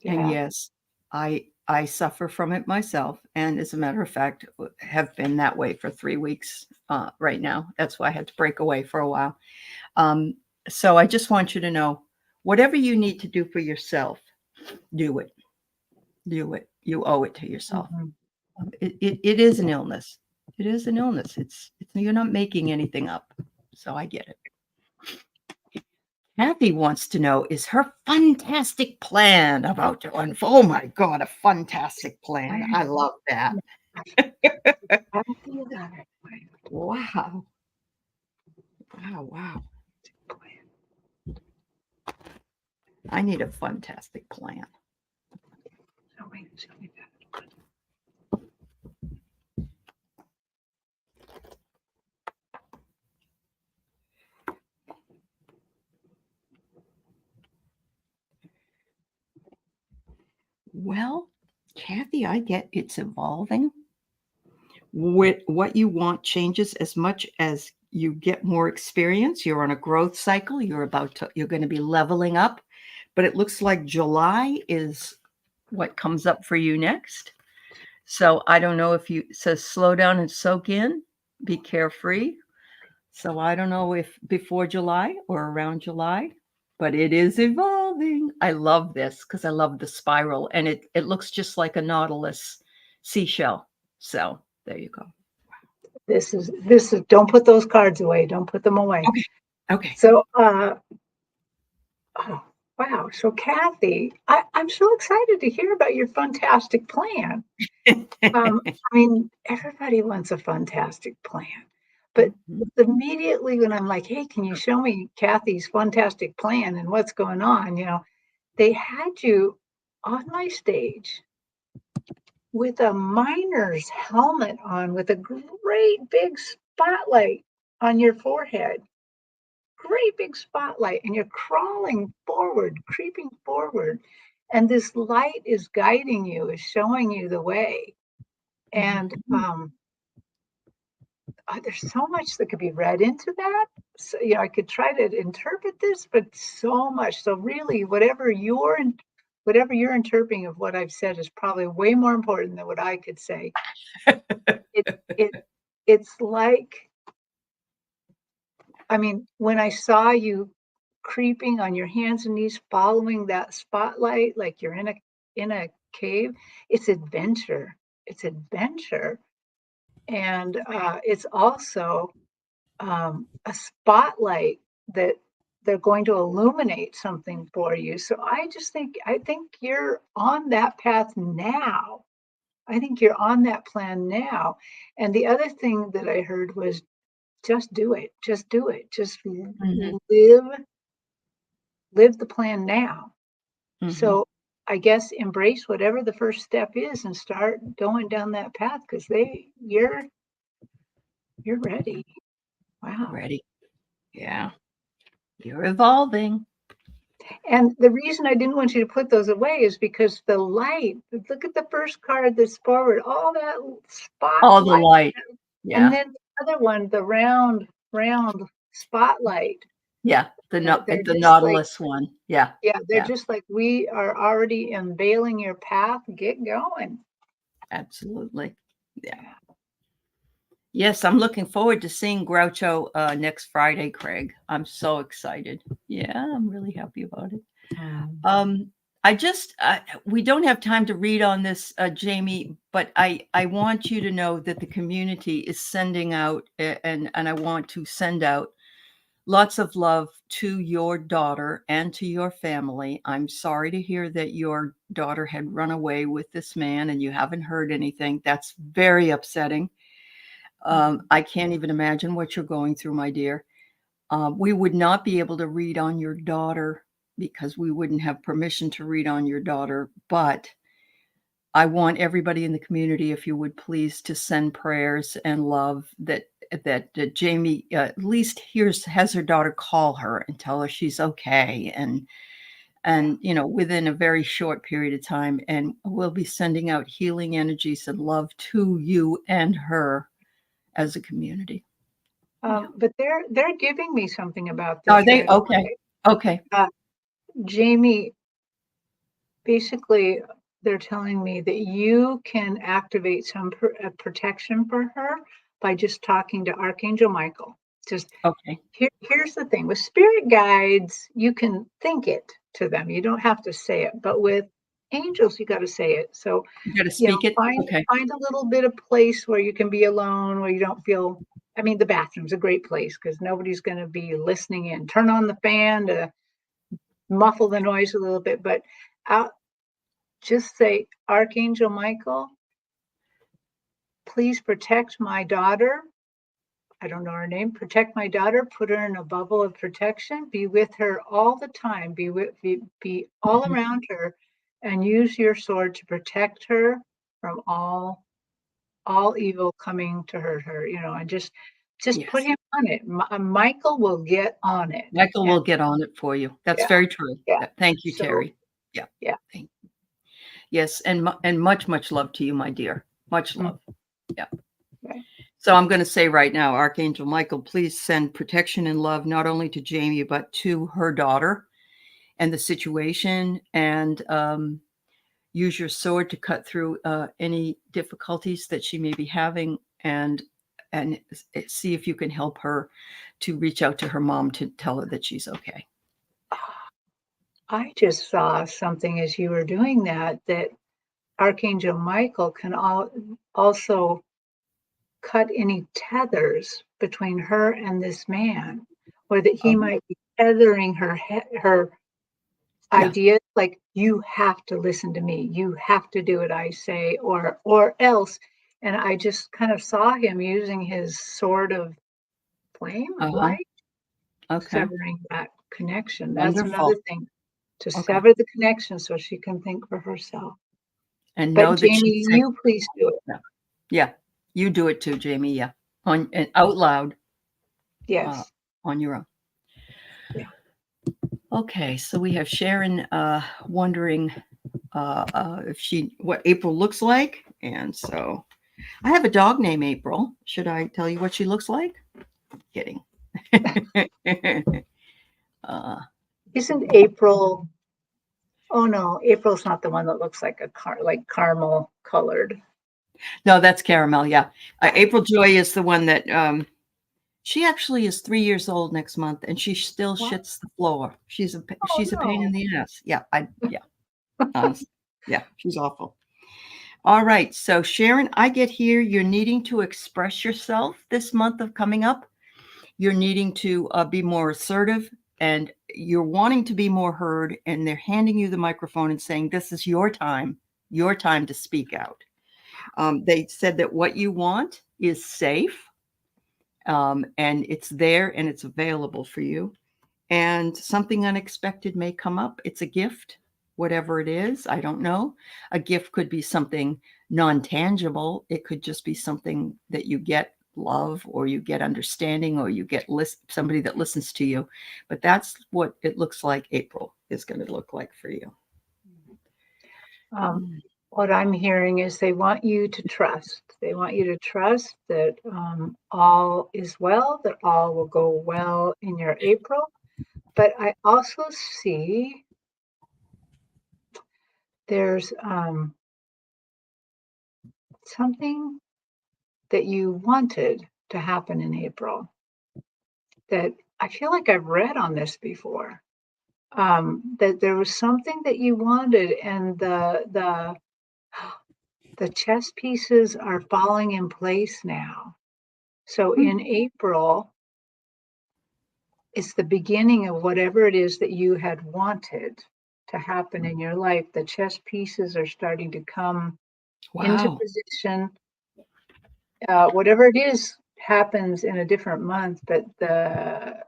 And yes, I suffer from it myself. And as a matter of fact, have been that way for 3 weeks right now. That's why I had to break away for a while. So I just want you to know, whatever you need to do for yourself, do it. Do it. You owe it to yourself. Mm-hmm. It is an illness. It is an illness. It's you're not making anything up. So I get it. Kathy wants to know, is her fantastic plan about to unfold? Oh my God, a fantastic plan. I love that. Wow. Wow. I need a fantastic plan. Well, Kathy, I get it's evolving. What you want changes as much as you get more experience. You're on a growth cycle. You're going to be leveling up. But it looks like July is what comes up for you next. So I don't know if it says slow down and soak in, be carefree. So I don't know if before July or around July, but it is evolving. I love this because I love the spiral, and it looks just like a nautilus seashell. So there you go. This is don't put those cards away. Don't put them away. Okay. So oh wow. So Kathy, I'm so excited to hear about your fantastic plan. I mean, everybody wants a fantastic plan. But immediately when I'm like, hey, can you show me Kathy's fantastic plan and what's going on? They had you on my stage with a miner's helmet on, with a great big spotlight on your forehead. Great big spotlight. And you're crawling forward, creeping forward. And this light is guiding you, is showing you the way. And there's so much that could be read into that. So, I could try to interpret this, but so much. So really, whatever you're interpreting of what I've said is probably way more important than what I could say. It's like, I mean, when I saw you creeping on your hands and knees, following that spotlight, like you're in a cave, it's adventure. It's adventure. And it's also a spotlight that they're going to illuminate something for you. So I think you're on that path now. I think you're on that plan now. And the other thing that I heard was just do it. Just do it. Just live the plan now. So I guess embrace whatever the first step is and start going down that path, because you're ready. Wow. Ready. Yeah. You're evolving. And the reason I didn't want you to put those away is because the light, look at the first card that's forward, all that spotlight. All the light. Yeah. And then the other one, the round spotlight. Yeah, They're the just like, Nautilus one. Yeah, yeah, they're yeah, just like, we are already unveiling your path. Get going. absolutely. Yeah. Yeah. Yes, I'm looking forward to seeing Groucho next Friday, Craig. I'm so excited. Yeah, I'm really happy about it. I just we don't have time to read on this, Jamie, but I want you to know that the community is sending out, and I want to send out lots of love to your daughter and to your family. I'm sorry to hear that your daughter had run away with this man and you haven't heard anything. That's very upsetting. I can't even imagine what you're going through, my dear. We would not be able to read on your daughter because we wouldn't have permission to read on your daughter. But I want everybody in the community, if you would please, to send prayers and love that Jamie at least has her daughter call her and tell her she's okay, and within a very short period of time, and we'll be sending out healing energies and love to you and her as a community. But they're giving me something about Are this they right okay? away. Okay. Jamie, basically, they're telling me that you can activate some protection for her by just talking to Archangel Michael. Just Okay. here's the thing with spirit guides, you can think it to them. You don't have to say it, but with angels, you got to say it. So, You got to speak it. Okay. find a little bit of place where you can be alone, where you don't feel. I mean, the bathroom's a great place because nobody's going to be listening in. Turn on the fan to muffle the noise a little bit, but out, just say, Archangel Michael, please protect my daughter. I don't know her name. Protect my daughter. Put her in a bubble of protection. Be with her all the time. Be all around her, and use your sword to protect her from all evil coming to hurt her. And just put Yes. him on it. Michael will get on it. Michael And will get on it for you. That's yeah, very true. yeah. Thank you, So Teri. Yeah. yeah. Thank you. Yes, and much love to you, my dear. Much love. Yeah. Right. So I'm going to say right now, Archangel Michael, please send protection and love not only to Jamie but to her daughter and the situation, and use your sword to cut through any difficulties that she may be having, and see if you can help her to reach out to her mom to tell her that she's okay. I just saw something as you were doing that Archangel Michael can also cut any tethers between her and this man, or that he might be tethering her Yeah. ideas, like, you have to listen to me, you have to do what I say, or else. And I just kind of saw him using his sword of flame, of light, Okay. severing that connection. That's another Wonderful. thing, to Okay. sever the connection so she can think for herself. And know But that Jamie, she's safe. you please do it. Yeah. Yeah. You do it too, Jamie. Yeah. And out loud. Yes. On your own. Yeah. Okay. So we have Sharon wondering what April looks like. And so I have a dog named April. Should I tell you what she looks like? Kidding. Isn't April? Oh no, April's not the one that looks like like caramel colored. No, that's caramel. Yeah. April Joy is the one that she actually is 3 years old next month, and she still shits the floor. She's a pain in the ass. Yeah. Yeah. She's awful. All right. So Sharon, I get here. You're needing to express yourself this month of coming up. You're needing to be more assertive, and you're wanting to be more heard, and they're handing you the microphone and saying, this is your time to speak out. They said that what you want is safe, and it's there and it's available for you. And something unexpected may come up. It's a gift, whatever it is. I don't know. A gift could be something non-tangible. It could just be something that you get love, or you get understanding, or you get somebody that listens to you. But that's what it looks like April is going to look like for you. What I'm hearing is they want you to trust. They want you to trust that all is well, that all will go well in your April. but I also see there's something that you wanted to happen in April that I feel like I've read on this before. That there was something that you wanted, and the chess pieces are falling in place now. So Hmm. in April, it's the beginning of whatever it is that you had wanted to happen in your life. The chess pieces are starting to come into Wow. position. Whatever it is happens in a different month, but the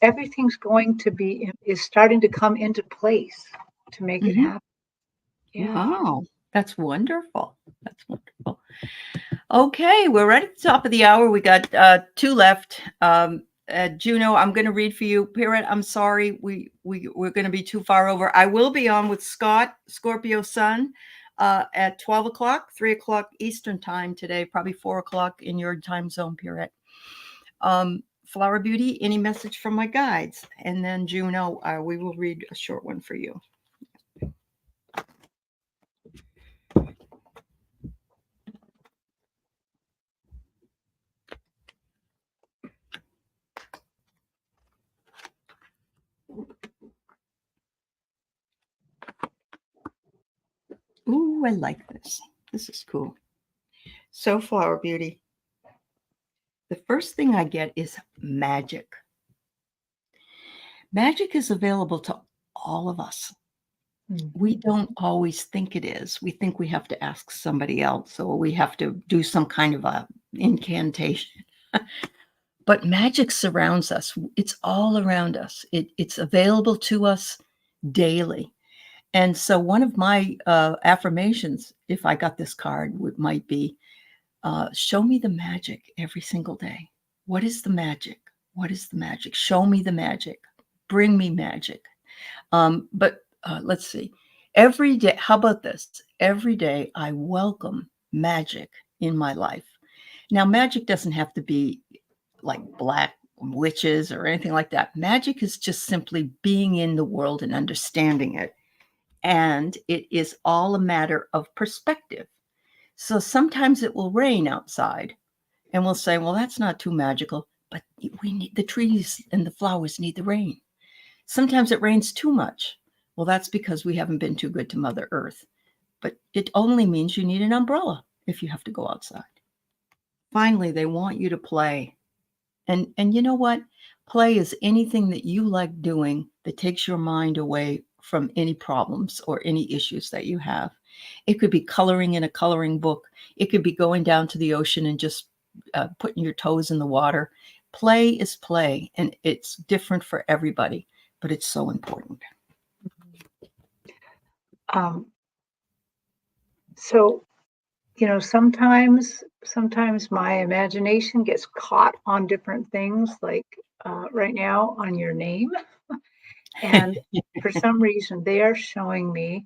everything's going to be is starting to come into place to make it Mhm. happen. Yeah. Wow. That's wonderful. That's wonderful. Okay, we're right at the top of the hour. We got 2 left. Juno, I'm going to read for you. Pirate, I'm sorry. We're going to be too far over. I will be on with Scott, Scorpio Sun, at 12 o'clock, 3 o'clock Eastern time today, probably 4 o'clock in your time zone, Pirate. Flower Beauty, any message from my guides? And then Juno, we will read a short one for you. Ooh, I like this. This is cool. So, Flower Beauty, the first thing I get is magic. Magic is available to all of us. We don't always think it is. We think we have to ask somebody else or we have to do some kind of a incantation. But magic surrounds us. It's all around us. It's available to us daily. And so one of my affirmations, if I got this card, might be, show me the magic every single day. What is the magic? What is the magic? Show me the magic. Bring me magic. But let's see. Every day, how about this? Every day I welcome magic in my life. Now, magic doesn't have to be like black witches or anything like that. Magic is just simply being in the world and understanding it. And it is all a matter of perspective. So sometimes it will rain outside and we'll say, well, that's not too magical, but we need the trees and the flowers need the rain. Sometimes it rains too much. Well, that's because we haven't been too good to Mother Earth. But it only means you need an umbrella if you have to go outside. Finally, they want you to play. And you know what? Play is anything that you like doing that takes your mind away from any problems or any issues that you have. It could be coloring in a coloring book. It could be going down to the ocean and just putting your toes in the water. Play is play, and it's different for everybody, but it's so important. Um, so, sometimes my imagination gets caught on different things, like right now on your name. And for some reason, they are showing me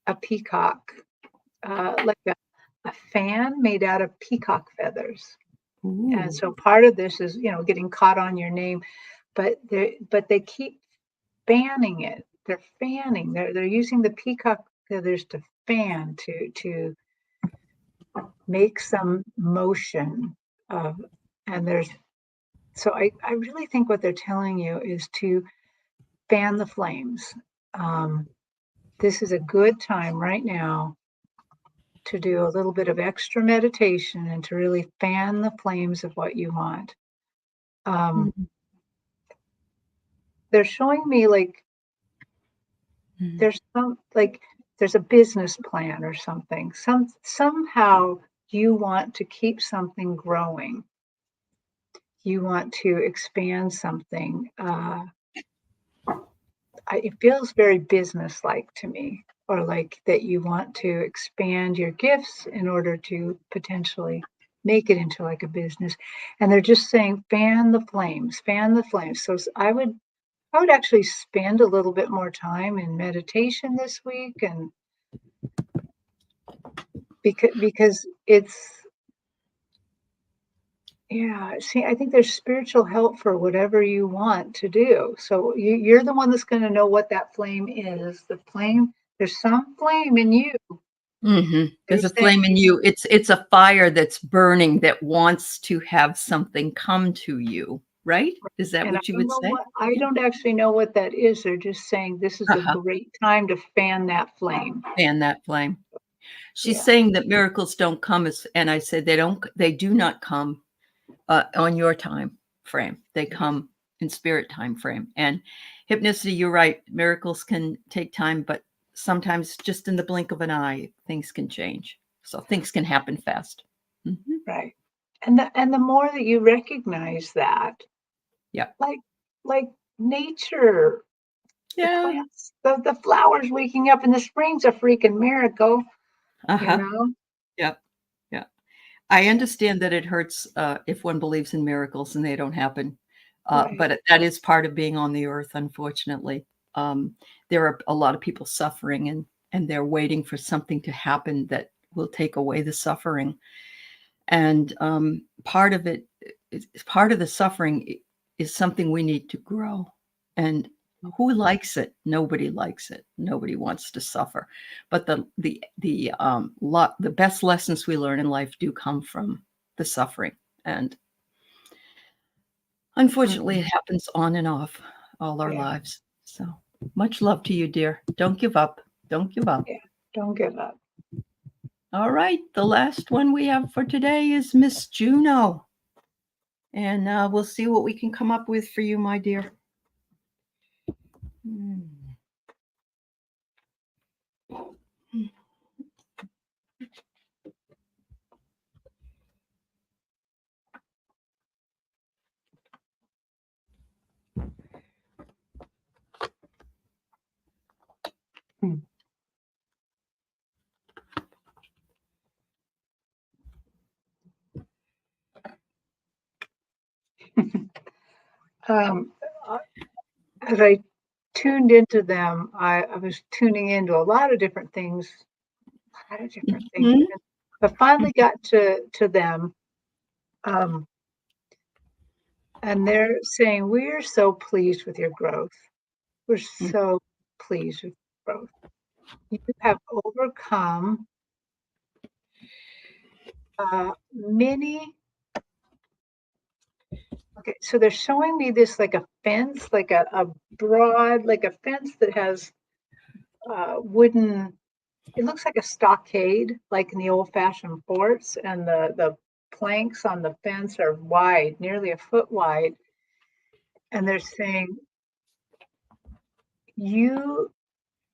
a peacock, like a fan made out of peacock feathers. And Ooh. so part of this is, getting caught on your name, but they keep fanning it. They're fanning. They're using the peacock feathers to fan to make some motion of, and there's so I really think what they're telling you is to fan the flames. Um, this is a good time right now to do a little bit of extra meditation and to really fan the flames of what you want. Um, Mhm. they're showing me like Mhm. there's some like there's a business plan or something. Somehow you want to keep something growing. You want to expand something. It feels very business-like to me, or like that you want to expand your gifts in order to potentially make it into like a business. And they're just saying, fan the flames, fan the flames. So I would actually spend a little bit more time in meditation this week, and because Yeah, see, I think there's spiritual help for whatever you want to do. So you're the one that's going to know what that flame is. The flame, there's some flame in you. They're There's a flame saying, in you. It's a fire that's burning that wants to have something come to you, right? Is that and what you would say? I Yeah. don't actually know what that is. They're just saying this is a Uh-huh. great time to fan that flame. Fan that flame. She's Yeah, saying that miracles don't come and I said they do not come on your time frame. They come in spirit time frame. And hypnicity, you're right. Miracles can take time, but sometimes just in the blink of an eye, things can change. So things can happen fast. Mhm. right. And the more that you recognize that, Yeah. like like nature, the Yeah. plants, the flowers waking up in the spring's a freaking miracle, you Uh-huh. know? Yeah. Yeah. I understand that it hurts if one believes in miracles and they don't happen. Right. But that is part of being on the earth, unfortunately. Um, there are a lot of people suffering and they're waiting for something to happen that will take away the suffering. And part of it is part of the suffering is something we need to grow. And who likes it? Nobody likes it. Nobody wants to suffer. But the best lessons we learn in life do come from the suffering. And unfortunately, Mhm. it happens on and off all our Yeah, lives. So much love to you, dear. Don't give up. Don't give up. yeah. Don't give up. All right. The last one we have for today is Miss Juno. And we'll see what we can come up with for you, my dear. Hmm. Mm. Um, uh, as I tuned into them, I was tuning into a lot of different things, a lot of different things. Mhm. And I finally got to them, um, and they're saying, "We're so pleased with your growth. We're so pleased with your growth. You have overcome many." Okay, so they're showing me this like a fence, like a broad, like a fence that has wooden, it looks like a stockade, like in the old-fashioned forts, and the planks on the fence are wide, nearly a foot wide. And they're saying, you,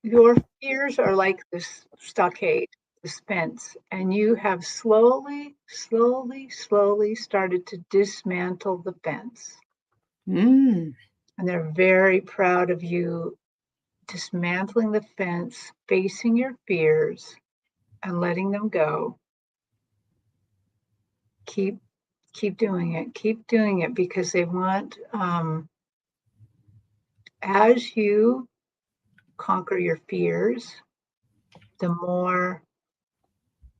your fears are like this stockade, this fence, and you have slowly, slowly, slowly started to dismantle the fence. Mm. And they're very proud of you dismantling the fence, facing your fears, and letting them go. Keep keep doing it. Keep doing it because they want, as you conquer your fears, the more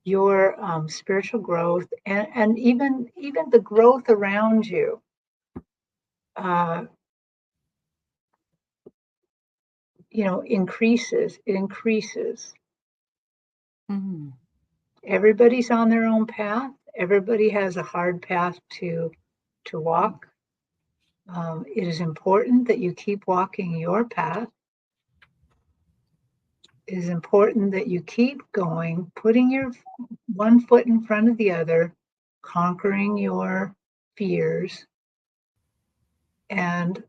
your spiritual growth and even the growth around you uh, increases. It increases. Mm. Everybody's on their own path. Everybody has a hard path to walk. It is important that you keep walking your path. It is important that you keep going, putting your one foot in front of the other, conquering your fears. And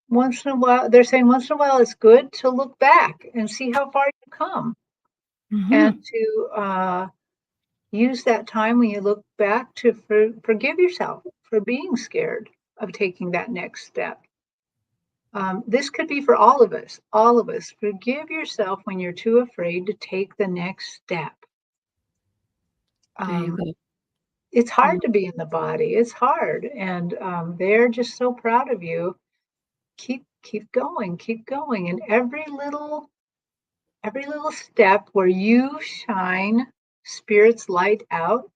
once in a while, they're saying once in a while it's good to look back and see how far you've come and Mhm. to use that time when you look back to forgive yourself for being scared of taking that next step. This could be for all of us. All of us. Forgive yourself when you're too afraid to take the next step. There you Um, go. it's Mm. hard to be in the body. It's hard, and they're just so proud of you. Keep going, and every little step where you shine spirits light out.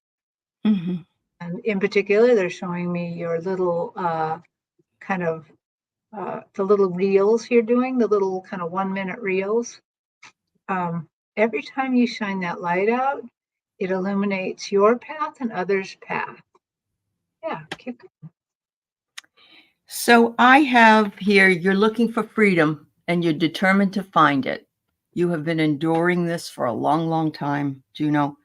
Mm-hmm. And in particular, they're showing me your little kind of the little reels you're doing, the little kind of 1 minute reels. Every time you shine that light out, it illuminates your path and others' path. Yeah, keep going. So I have here, you're looking for freedom and you're determined to find it. You have been enduring this for a long, long time, Juno.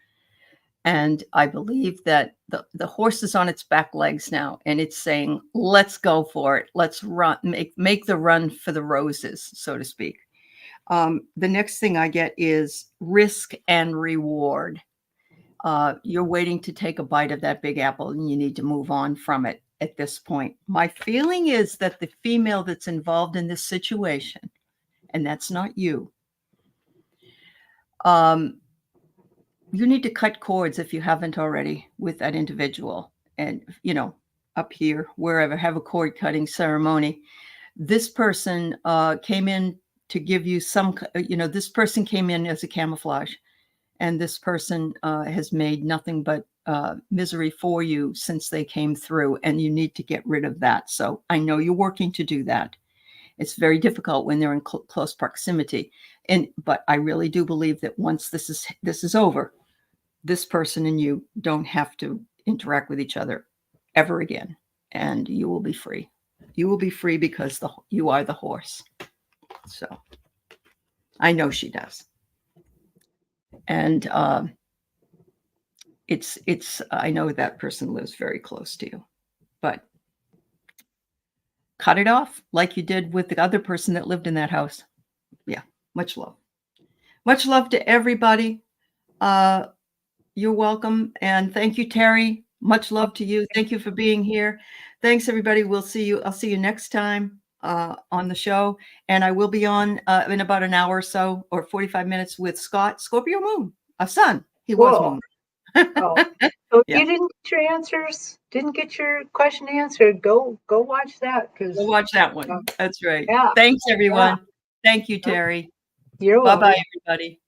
And I believe that the horse is on its back legs now and it's saying, let's go for it. Let's run, make the run for the roses, so to speak. The next thing I get is risk and reward. You're waiting to take a bite of that big apple and you need to move on from it at this point. My feeling is that the female that's involved in this situation, and that's not you, you need to cut cords if you haven't already with that individual. And, up here, wherever, have a cord cutting ceremony. This person came in to give you some, this person came in as a camouflage. And this person has made nothing but misery for you since they came through, and you need to get rid of that. So I know you're working to do that. It's very difficult when they're in close proximity, but I really do believe that once this is over, this person and you don't have to interact with each other ever again, and you will be free. You will be free because you are the horse. So I know she does. And it's I know that person lives very close to you, but cut it off like you did with the other person that lived in that house. Yeah, much love. Much love to everybody. You're welcome. And thank you, Teri. Much love to you. Thank you for being here. Thanks, everybody. We'll see you. I'll see you next time on the show. And I will be on in about an hour or so, or 45 minutes with Scott, Scorpio Moon, a sun. He was Moon. Oh, so if Yeah. you didn't get your answers, didn't get your question answered, go watch that. Go watch that one. That's right. Yeah. Thanks, everyone. Yeah. Thank you, Teri. You're welcome. Bye-bye, everybody.